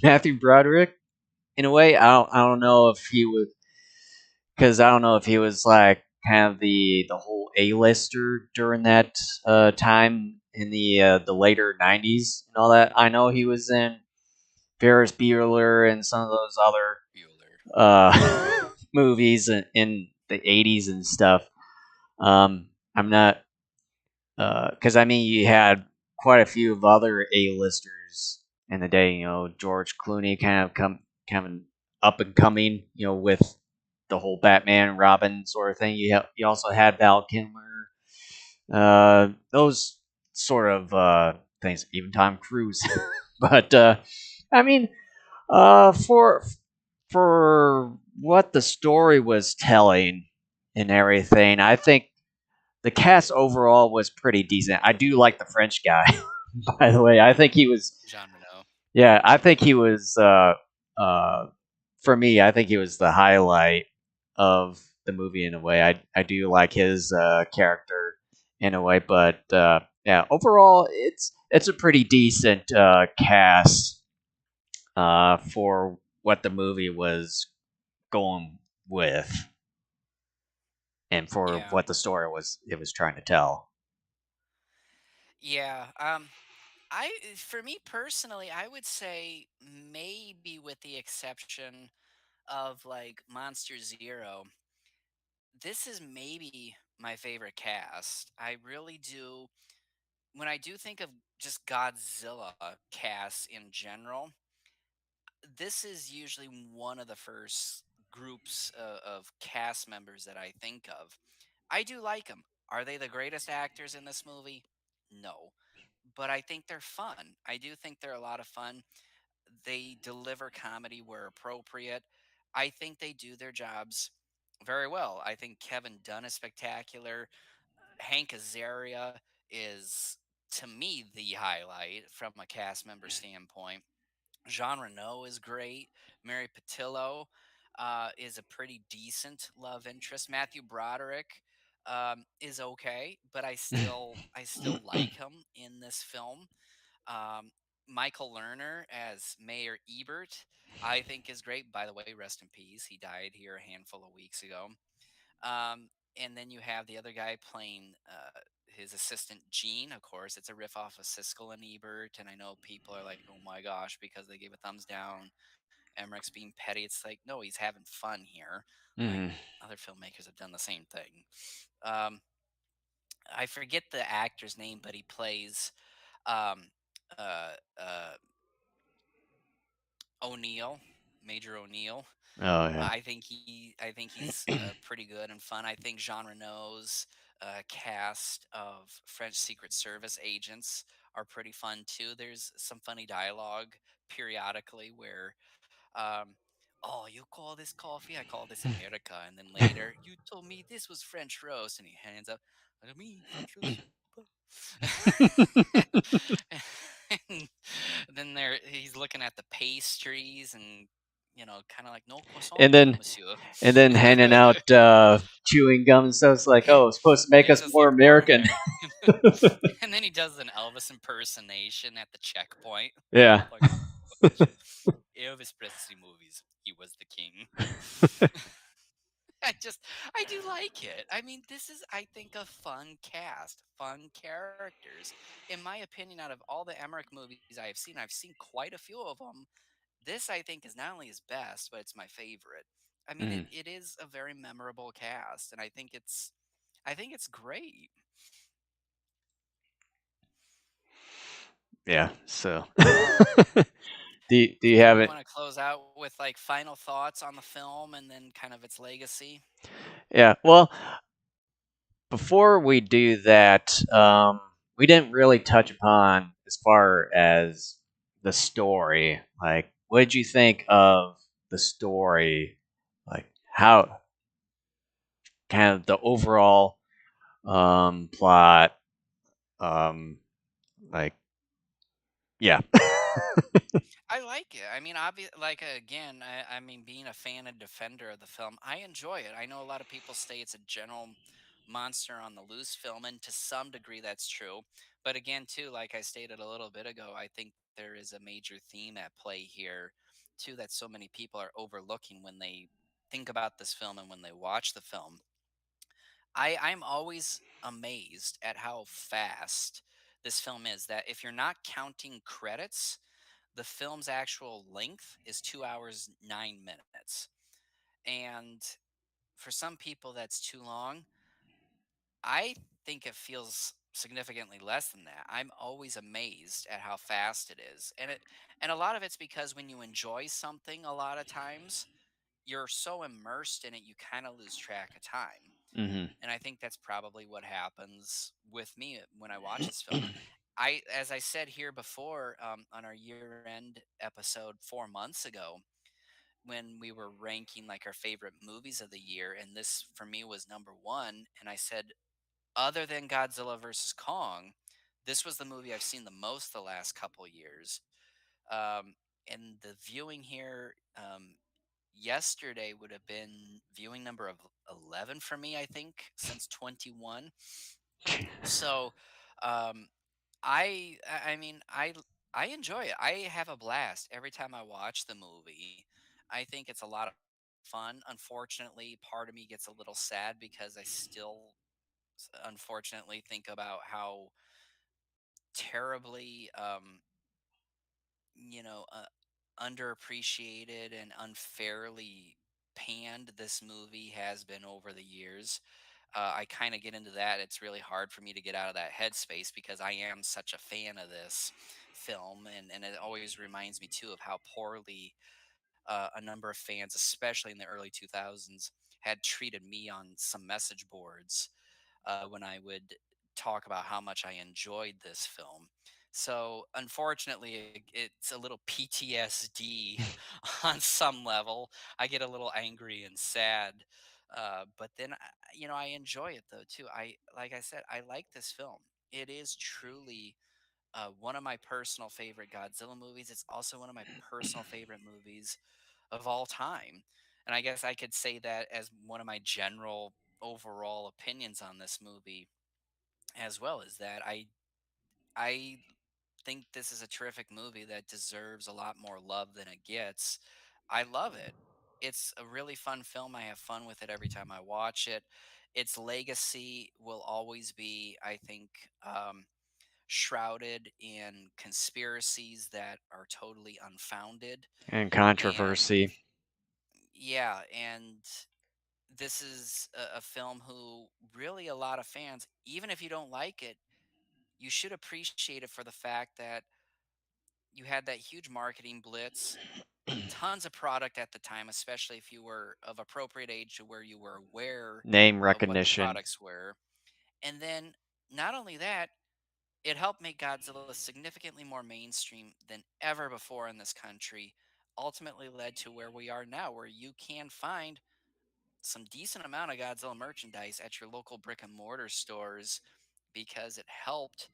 Matthew Broderick in a way. I don't know if he was because I don't know if he was like kind of the whole A-lister during that time in the later '90s and all that. I know he was in Ferris Bueller and some of those other Bueller. movies in the '80s and stuff. I'm not because I mean you had quite a few of other A-listers in the day. George Clooney kind of up and coming. With the whole Batman and Robin sort of thing. You also had Val Kilmer. Those sort of things. Even Tom Cruise. But I mean, for what the story was telling and everything, I think the cast overall was pretty decent. I do like the French guy, by the way. I think he was, Jean Reno. yeah, I think he was, for me, I think he was the highlight of the movie in a way. I do like his character in a way, but yeah, overall, it's a pretty decent cast for what the movie was going with and for Yeah. what the story was trying to tell. Yeah. For me personally, I would say, maybe with the exception of like Monster Zero, this is maybe my favorite cast. I really do. When I do think of just Godzilla casts in general, this is usually one of the first groups of cast members that I think of. I do like them. Are they the greatest actors in this movie? No. But I think they're fun. I do think they're a lot of fun. They deliver comedy where appropriate. I think they do their jobs very well. I think Kevin Dunn is spectacular. Hank Azaria is, to me, the highlight from a cast member standpoint. Jean Reno is great. Mary Patillo is a pretty decent love interest. Matthew Broderick is okay, but I still like him in this film. Um, Michael Lerner as Mayor Ebert, I think, is great. By the way, rest in peace. He died here a handful of weeks ago. And then you have the other guy playing his assistant Gene. Of course, it's a riff off of Siskel and Ebert, and I know people are like, "Oh my gosh," because they gave a thumbs down. Emmerich's being petty. It's like, no, he's having fun here. Like, Hmm. other filmmakers have done the same thing. Um, I forget the actor's name, but he plays um, uh, uh, O'Neill, Major O'Neill. Oh yeah. I think he's pretty good and fun. I think Jean Reno's cast of French Secret Service agents are pretty fun too. There's some funny dialogue periodically where, um, "Oh, you call this coffee? I call this America." And then later, "You told me this was French roast," and he hands up, "Me French roast." And then he's looking at the pastries and kind of like no croissant, and no, then monsieur. and then handing out chewing gum and stuff. It's like, Yeah, oh, it's supposed to make it us just more looks more American. American. And then he does an Elvis impersonation at the checkpoint. Yeah. Like, watch Elvis Presley movies. He was the king. I just, I do like it. I mean, this is, I think, a fun cast, fun characters. In my opinion, out of all the Emmerich movies I've seen quite a few of them. This, I think, is not only his best, but it's my favorite. I mean, Mhm. it is a very memorable cast, and I think it's great. Yeah. So, do you So have you it? want to close out with like final thoughts on the film and then kind of its legacy? Yeah. Well, before we do that, we didn't really touch upon as far as the story. Like, what did you think of the story? Like, how kind of the overall plot? Um, like, yeah. I like it. I mean, like again, I mean, being a fan and defender of the film, I enjoy it. I know a lot of people say it's a general monster on the loose film, and to some degree, that's true. But again, too, like I stated a little bit ago, I think there is a major theme at play here, too, that so many people are overlooking when they think about this film and when they watch the film. I'm always amazed at how fast this film is. That if you're not counting credits, the film's actual length is 2 hours 9 minutes, and for some people that's too long. I think it feels significantly less than that. I'm always amazed at how fast it is, and a lot of it's because when you enjoy something, a lot of times you're so immersed in it, you kind of lose track of time. Hmm. And I think that's probably what happens with me when I watch this film. As I said here before, on our year-end episode 4 months ago, when we were ranking like our favorite movies of the year, and this for me was number one. And I said, other than Godzilla versus Kong, this was the movie I've seen the most the last couple years. Um, and the viewing here yesterday would have been viewing number of 11 for me, I think, since 21. So, um, I mean, I enjoy it. I have a blast every time I watch the movie. I think it's a lot of fun. Unfortunately, part of me gets a little sad because I still unfortunately think about how terribly you know, underappreciated and unfairly panned this movie has been over the years. I kind of get into that. It's really hard for me to get out of that headspace because I am such a fan of this film, and it always reminds me too of how poorly a number of fans, especially in the early 2000s, had treated me on some message boards when I would talk about how much I enjoyed this film. So, unfortunately, it's a little PTSD on some level. I get a little angry and sad, but then I enjoy it though too. Like I said, I like this film. It is truly one of my personal favorite Godzilla movies. It's also one of my personal favorite movies of all time. And I guess I could say that as one of my general overall opinions on this movie as well, is that I think this is a terrific movie that deserves a lot more love than it gets. I love it. It's a really fun film. I have fun with it every time I watch it. Its legacy will always be, I think, shrouded in conspiracies that are totally unfounded. And And controversy. yeah, and this is a film who really a lot of fans, even if you don't like it, you should appreciate it for the fact that you had that huge marketing blitz. tons of product at the time, especially if you were of appropriate age to where you were aware Name of what the recognition. products were. And then not only that, it helped make Godzilla significantly more mainstream than ever before in this country. Ultimately led to where we are now, where you can find some decent amount of Godzilla merchandise at your local brick and mortar stores because it helped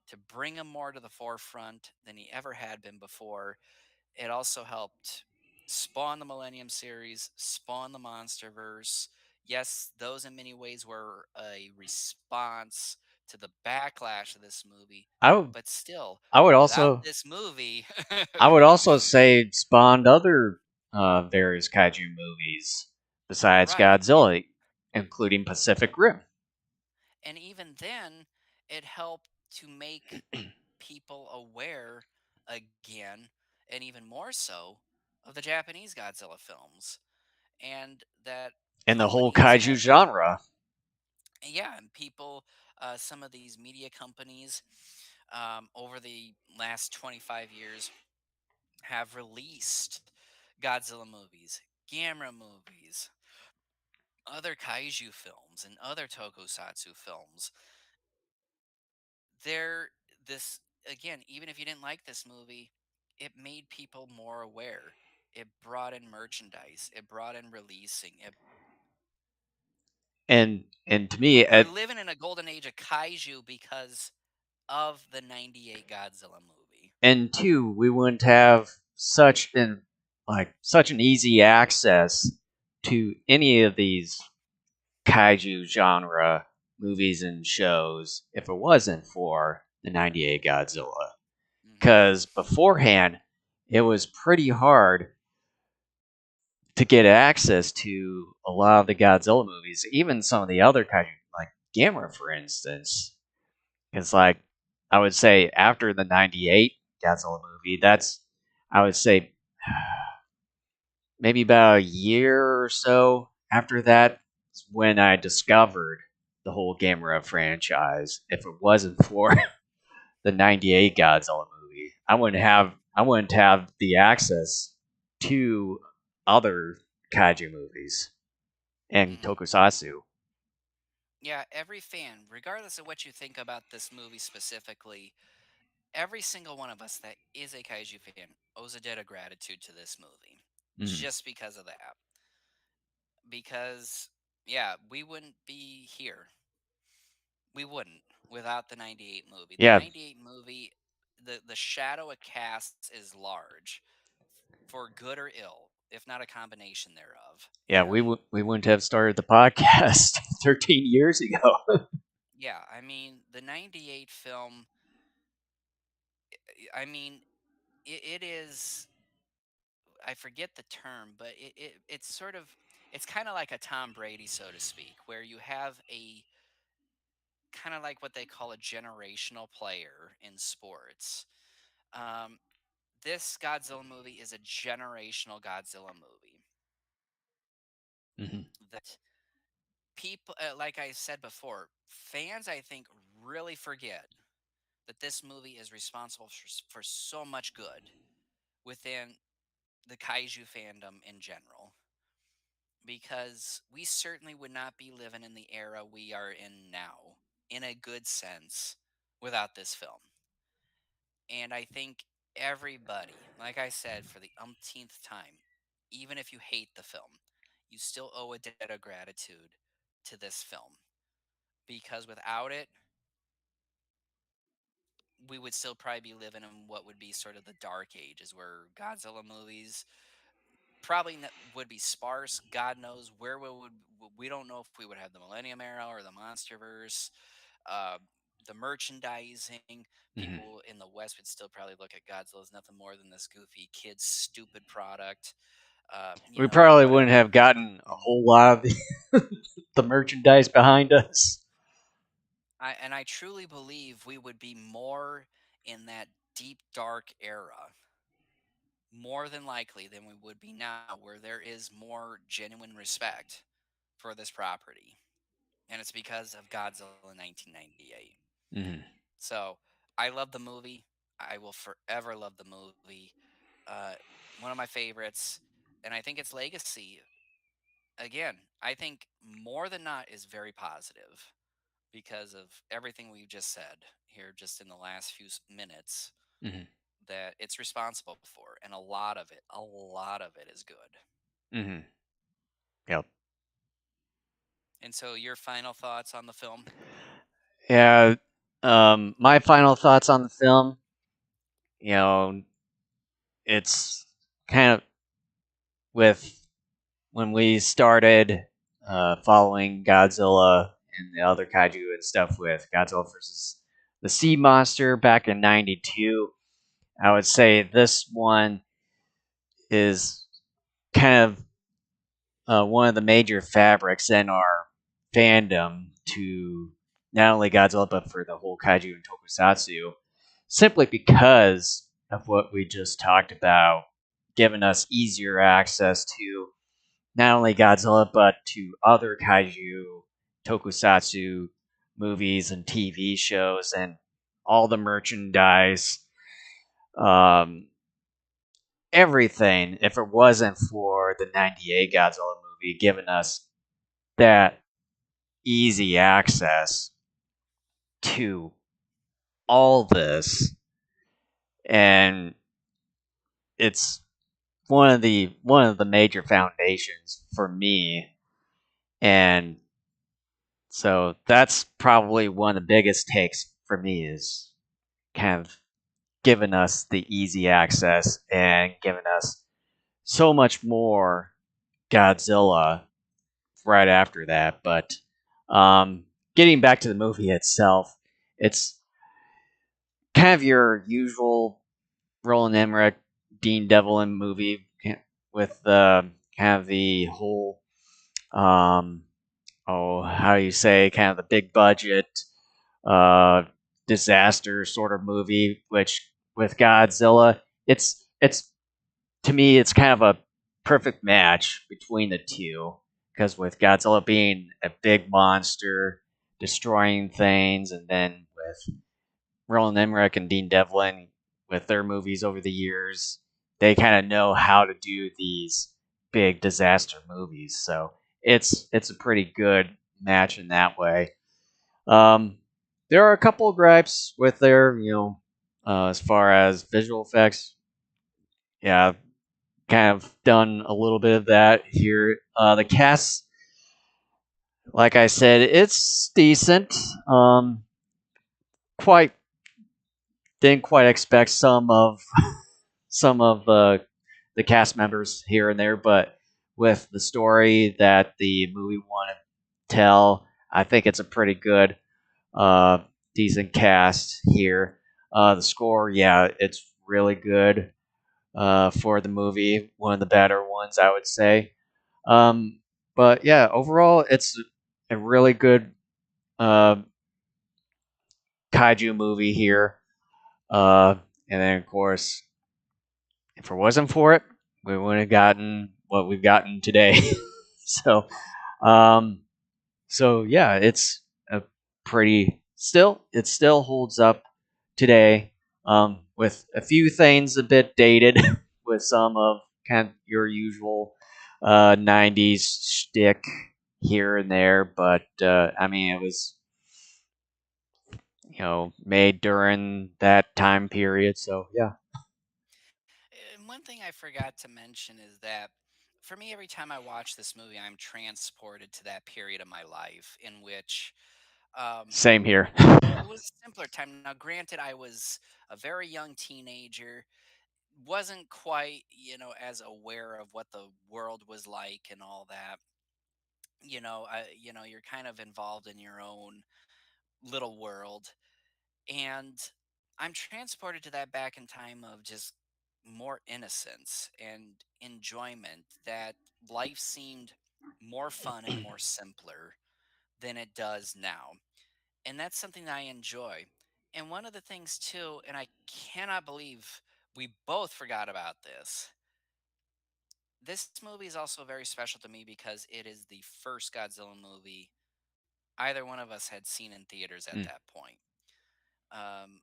to bring him more to the forefront than he ever had been before. It also helped spawn the Millennium series, spawn the Monsterverse. Yes, those in many ways were a response to the backlash of this movie, I would but still, I would without also this movie, I would also say it spawned other various kaiju movies besides right? Godzilla, including Pacific Rim. And even then, it helped to make people aware again, and even more so, of the Japanese Godzilla films. And that And the whole companies kaiju have, genre. yeah, and people, some of these media companies over the last 25 years have released Godzilla movies, Gamera movies, other kaiju films, and other tokusatsu films. There, this, again, even if you didn't like this movie, it made people more aware. It brought in merchandise, it brought in releasing it. And to me, We're living in a golden age of kaiju because of the 98 Godzilla movie. and two, we wouldn't have such an easy access to any of these kaiju genre movies and shows if it wasn't for the 98 Godzilla. Hmm. Because beforehand, it was pretty hard to get access to a lot of the Godzilla movies, even some of the other kaiju, like Gamera, for instance. It's like, I would say after the 98 Godzilla movie, I would say, maybe about a year or so after that is when I discovered the whole Gamera franchise. If it wasn't for the 98 Godzilla movie, I wouldn't have the access to other kaiju movies and Hmm. tokusatsu. Yeah, every fan, regardless of what you think about this movie specifically, every single one of us that is a kaiju fan owes a debt of gratitude to this movie Mhm. just because of that. Because, yeah, we wouldn't be here. We wouldn't without the 98 movie. The Yeah, 98 movie, the shadow it casts is large for good or ill, if not a combination thereof. yeah, we wouldn't have started the podcast 13 years ago. Yeah, I mean, the 98 film, I mean, it is, I forget the term, but it's sort of, it's kind of like a Tom Brady, so to speak, where you have a kind of like what they call a generational player in sports. Um, this Godzilla movie is a generational Godzilla movie Mhm. that people, like I said before, fans, I think, really forget that this movie is responsible for so much good within the kaiju fandom in general. Because we certainly would not be living in the era we are in now, in a good sense, without this film. And I think everybody, like I said for the umpteenth time, even if you hate the film, you still owe a debt of gratitude to this film. Because without it, we would still probably be living in what would be sort of the dark ages where Godzilla movies probably would be sparse. God knows where we don't know if we would have the Millennium Era or the MonsterVerse. Uh, the merchandising, Mhm. people in the West would still probably look at Godzilla as nothing more than this goofy kid's stupid product. We probably wouldn't Whatever. have gotten a Mhm. whole lot of the merchandise behind us. I truly believe we would be more in that deep dark era, more than likely than we would be now, where there is more genuine respect for this property. And it's because of Godzilla 1998. Mhm. So I love the movie. I will forever love the movie. Uh, one of my favorites, and I think its legacy, again, I think more than not is very positive because of everything we've just said here just in the last few minutes Hmm. that it's responsible for, and a lot of it is good. Hmm. Yep. And so your final thoughts on the film? Yeah. My final thoughts on the film. You know, it's kind of with when we started following Godzilla and the other kaiju and stuff with Godzilla versus the Sea Monster back in '92. I would say this one is kind of one of the major fabrics in our fandom to not only Godzilla but for the whole kaiju and tokusatsu, simply because of what we just talked about, giving us easier access to not only Godzilla but to other kaiju, tokusatsu movies and TV shows and all the merchandise. Um, Everything, if it wasn't for the 98 Godzilla movie giving us that easy access to all this, and it's one of the major foundations for me, and so that's probably one of the biggest takes for me is kind of giving us the easy access and giving us so much more Godzilla right after that. But um, getting back to the movie itself, it's kind of your usual Roland Emmerich, Dean Devlin movie with kind of the whole how do you say, kind of the big budget uh disaster sort of movie, which with Godzilla, it's to me it's kind of a perfect match between the two because with Godzilla being a big monster destroying things, and then with Roland Emmerich and Dean Devlin with their movies over the years, they kind of know how to do these big disaster movies. So it's a pretty good match in that way. Um, there are a couple of gripes with their, as far as visual effects. Yeah, kind of done a little bit of that here. The cast, like I said, it's decent. Quite didn't quite expect some of the cast members here and there, but with the story that the movie wanted to tell, I think it's a pretty good, uh, decent cast here. The score, yeah, it's really good for the movie. One of the better ones, I would say. Um, but yeah, overall, it's a really good uh, kaiju movie here. And then, of course, if it wasn't for it, we wouldn't have gotten what we've gotten today. so, um, so yeah, it's a pretty still. It still holds up today, with a few things a bit dated, with some of kind of your usual '90s shtick here and there. But I mean, it was made during that time period. So yeah, And one thing I forgot to mention is that for me, every time I watch this movie, I'm transported to that period of my life in which um, same here. it was a simpler time. Now, granted, I was a very young teenager, wasn't quite, as aware of what the world was like and all that. You're kind of involved in your own little world, and I'm transported to that back in time of just more innocence and enjoyment, that life seemed more fun and more simpler than it does now. And that's something that I enjoy. And one of the things too, and I cannot believe we both forgot about this movie is also very special to me because it is the first Godzilla movie either one of us had seen in theaters at Mm. that point. Um,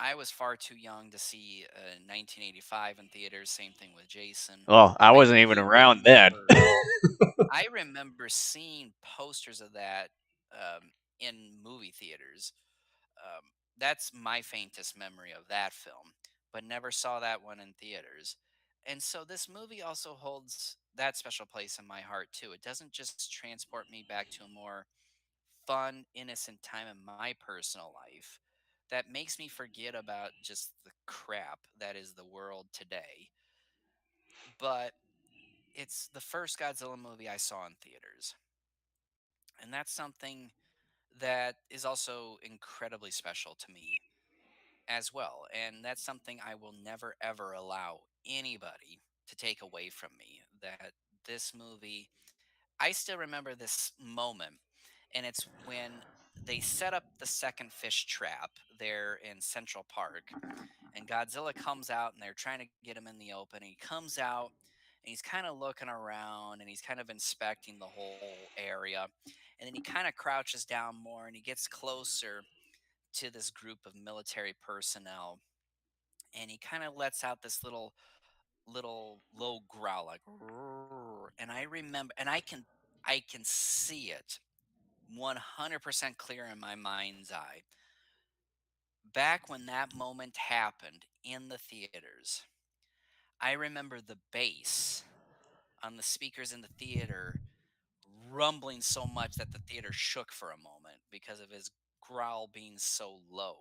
I was far too young to see 1985 in theaters. Same thing with Jason. Well, I I wasn't even do around then. remember. I remember seeing posters of that in movie theaters. Um, that's my faintest memory of that film, but never saw that one in theaters. And so this movie also holds that special place in my heart too. It doesn't just transport me back to a more fun, innocent time in my personal life that makes me forget about just the crap that is the world today, but it's the first Godzilla movie I saw in theaters. And that's something that is also incredibly special to me as well. And that's something I will never ever allow anybody to take away from me. That this movie, I still remember this moment, and it's when they set up the second fish trap there in Central Park, and Godzilla comes out, and they're trying to get him in the open. He comes out, and he's kind of looking around, and he's kind of inspecting the whole area, and then he kind of crouches down more, and he gets closer to this group of military personnel, and he kind of lets out this little low growl like "Roar." And I remember, and I can see it 100% clear in my mind's eye. Back when that moment happened in the theaters, I remember the bass on the speakers in the theater rumbling so much that the theater shook for a moment because of his growl being so low.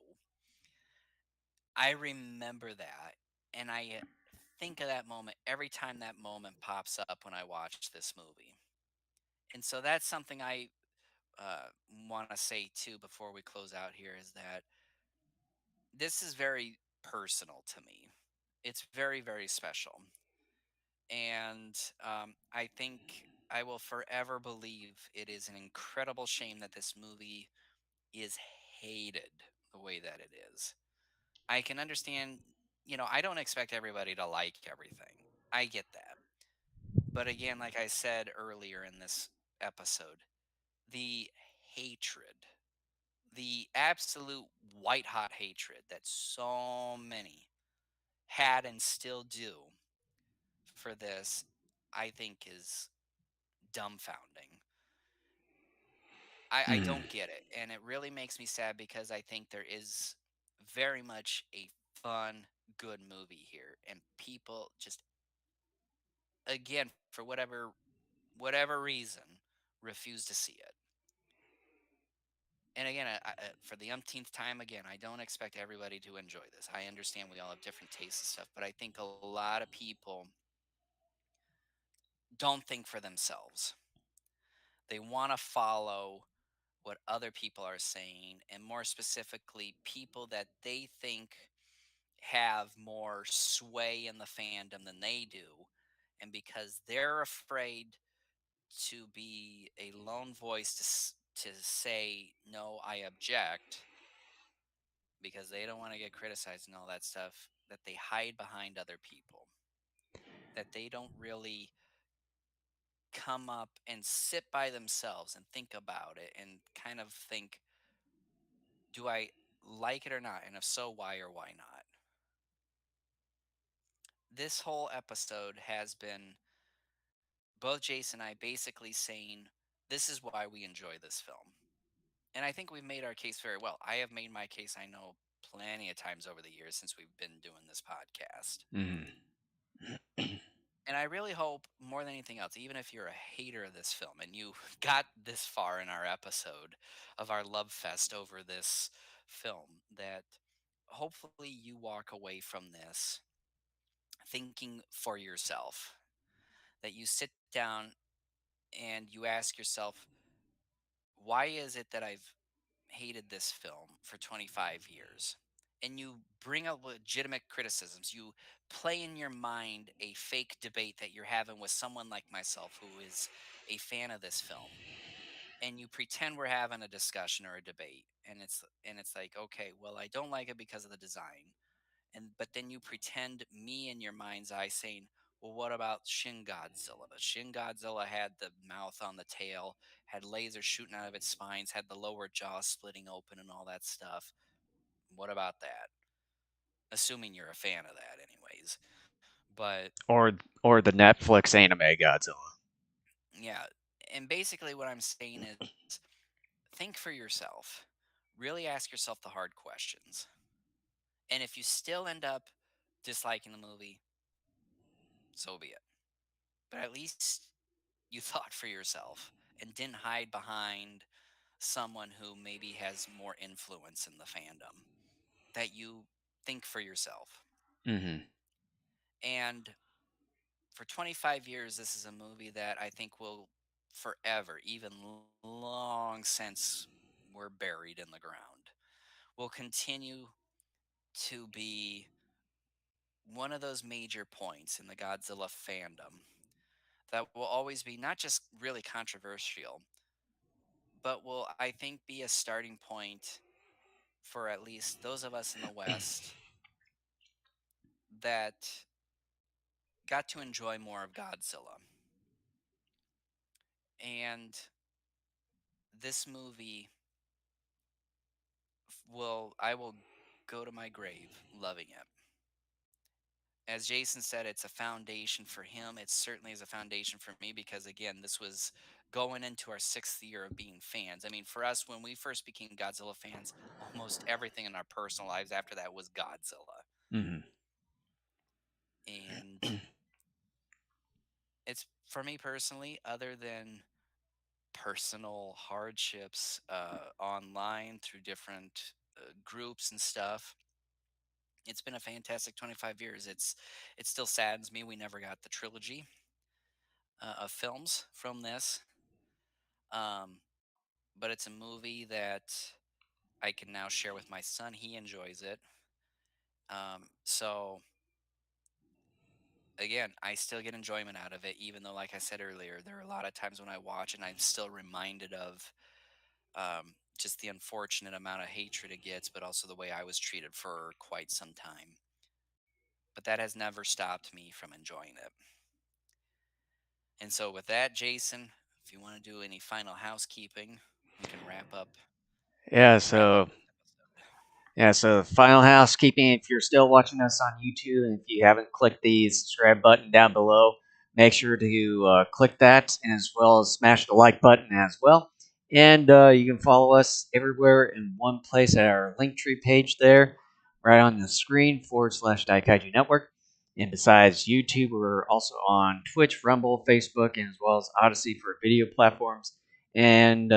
I remember that, and I think of that moment every time that moment pops up when I watch this movie. And so that's something I want to say too before we close out here is that this is very personal to me. It's very, very special. And I think I will forever believe it is an incredible shame that this movie is hated the way that it is. I can understand, I don't expect everybody to like everything. I get that. But again, like I said earlier in this episode, the hatred, the absolute white hot hatred that so many had and still do for this, I think is dumbfounding. I Hmm. don't get it. And it really makes me sad because I think there is very much a fun, good movie here. And people just, again, for whatever reason, refuse to see it. And again, for the umpteenth time, again, I don't expect everybody to enjoy this. I understand we all have different tastes and stuff, but I think a lot of people don't think for themselves. They want to follow what other people are saying, and more specifically, people that they think have more sway in the fandom than they do. And because they're afraid to be a lone voice to say, no, I object, because they don't want to get criticized and all that stuff, that they hide behind other people, that they don't really come up and sit by themselves and think about it and kind of think, do I like it or not? And if so, why or why not? This whole episode has been both Jason and I basically saying, this is why we enjoy this film. And I think we've made our case very well. I have made my case, I know, plenty of times over the years since we've been doing this podcast. Hmm. And I really hope more than anything else, even if you're a hater of this film and you got this far in our episode of our love fest over this film, that hopefully you walk away from this thinking for yourself, that you sit down and you ask yourself, why is it that I've hated this film for 25 years? And you bring up legitimate criticisms. You play in your mind a fake debate that you're having with someone like myself who is a fan of this film. And you pretend we're having a discussion or a debate. And it's like, okay, well, I don't like it because of the design. And but then you pretend me in your mind's eye saying, well, what about Shin Godzilla? Shin Godzilla had the mouth on the tail, had lasers shooting out of its spines, had the lower jaw splitting open and all that stuff. What about that? assuming you're a fan of that, anyways. But or or the Netflix anime Godzilla. yeah, and basically what I'm saying is think for yourself. Really ask yourself the hard questions. And if you still end up disliking the movie, so be it. But at least you thought for yourself and didn't hide behind someone who maybe has more influence in the fandom. That you think for yourself. Hmm. And for 25 years, this is a movie that I think will forever, even long since we're buried in the ground, will continue to be one of those major points in the Godzilla fandom that will always be not just really controversial, but will, I think, be a starting point for at least those of us in the West that got to enjoy more of Godzilla. And this movie I will go to my grave loving it. As Jason said, it's a foundation for him. It certainly is a foundation for me because, again, this was going into our sixth year of being fans. I mean, for us, when we first became Godzilla fans, almost everything in our personal lives after that was Godzilla. Hmm. And it's for me personally, other than personal hardships online through different groups and stuff. It's been a fantastic 25 years. It still saddens me we never got the trilogy of films from this. Um, but it's a movie that I can now share with my son. He enjoys it. So again, I still get enjoyment out of it, even though, like I said earlier, there are a lot of times when I watch and I'm still reminded of just the unfortunate amount of hatred it gets, but also the way I was treated for quite some time. But that has never stopped me from enjoying it. And so, with that, Jason, if you want to do any final housekeeping, we can Yeah. wrap up So this episode. Yeah, so final housekeeping, if you're still watching us on YouTube and if you haven't clicked the subscribe button down below, make sure to click that and as well as smash the like button as well. And you can follow us everywhere in one place at our Linktree page there, right on the screen /Daikaiju Network. And besides YouTube, we're also on Twitch, Rumble, Facebook, and as well as Odyssey for video platforms. And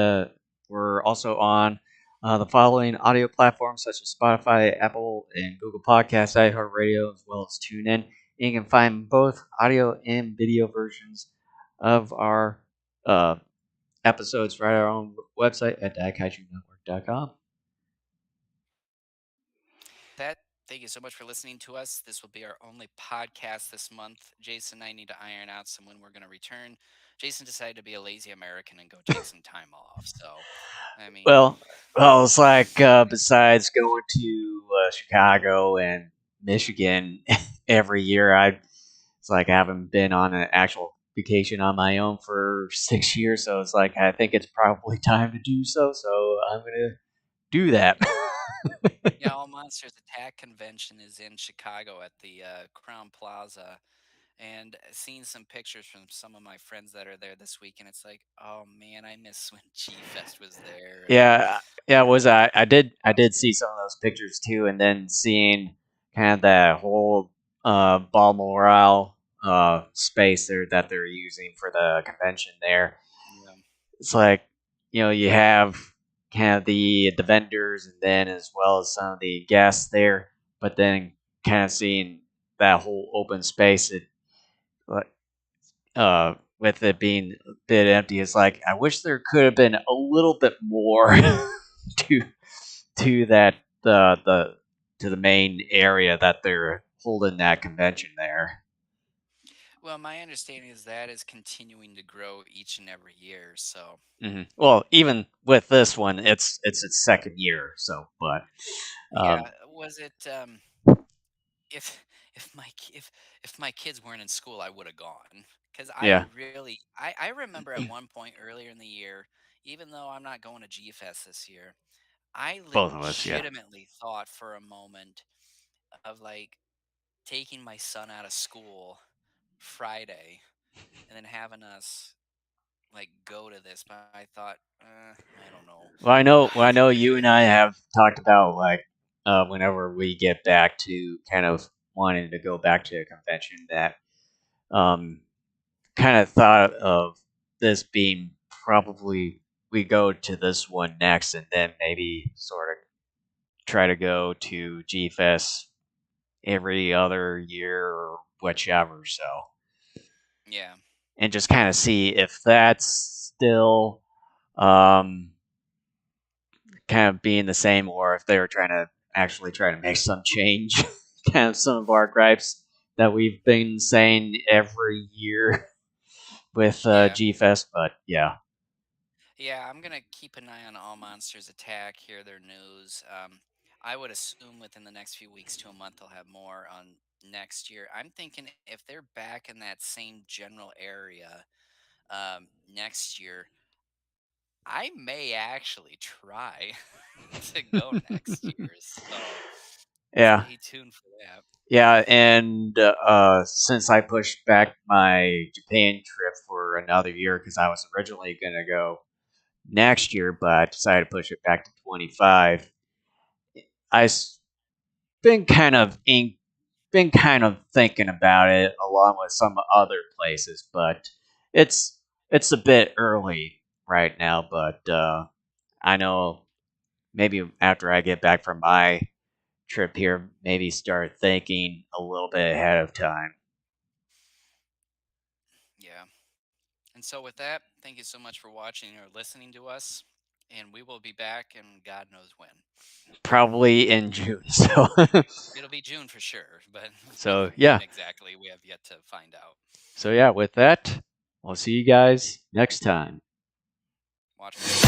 we're also on the following audio platforms such as Spotify, Apple, and Google Podcasts, iHeartRadio, as well as TuneIn. You can find both audio and video versions of our uh, episodes right on our own website at daikaijunetwork.com. That, thank you so much for listening to us. This will be our only podcast this month. Jason and I need to iron out some when we're going to return. Jason decided to be a lazy American and go take some time off. So, I mean, Well, it's like besides going to Chicago and Michigan every year, it's like I haven't been on an actual vacation on my own for 6 years. So it's like I think it's probably time to do so. So I'm gonna do that. yeah, All Monsters Attack convention is in Chicago at the Crown Plaza. And seeing some pictures from some of my friends that are there this week, and it's like, oh man, I miss when G Fest was there. And Yeah, yeah. Was I did see some of those pictures too, and then seeing kind of that whole Balmoral space there that they're using for the convention there. yeah. It's like you have kind of the vendors and then as well as some of the guests there, but then kind of seeing that whole open space, it like, with it being a bit empty, it's like I wish there could have been a little bit more to to that the to the main area that they're holding that convention there. Well, my understanding is that is continuing to grow each and every year. So Well, even with this one, it's its second year, so but um, yeah, was it if if my kids weren't in school, I would have gone because yeah, I remember at one point earlier in the year, even though I'm not going to G Fest this year, I both of us, yeah. legitimately thought for a moment of like taking my son out of school Friday and then having us like go to this, but I thought, I don't know. Well, I know you and I have talked about like whenever we get back to kind of wanting to go back to a convention that um, kind of thought of this being probably we go to this one next and then maybe sort of try to go to G Fest every other year or whichever. So, Yeah, and just kind of see if that's still um, kind of being the same or if they were trying to actually try to make some change. Kind of some of our gripes that we've been saying every year with yeah. G Fest, but yeah. Yeah, I'm gonna keep an eye on All Monsters Attack, hear their news. I would assume within the next few weeks to a month they'll have more on next year. I'm thinking if they're back in that same general area next year, I may actually try to go next year. So Yeah. stay tuned for that. Yeah, and since I pushed back my Japan trip for another year because I was originally going to go next year, but I decided to push it back to 25. I've been kind of been kind of thinking about it along with some other places, but it's it's a bit early right now. But I know maybe after I get back from my trip here, maybe start thinking a little bit ahead of time. Yeah. And so with that, thank you so much for watching or listening to us. And we will be back and God knows when. Probably in June. So It'll be June for sure, but so when yeah. exactly we have yet to find out. So yeah, with that, I'll see you guys next time. Watch for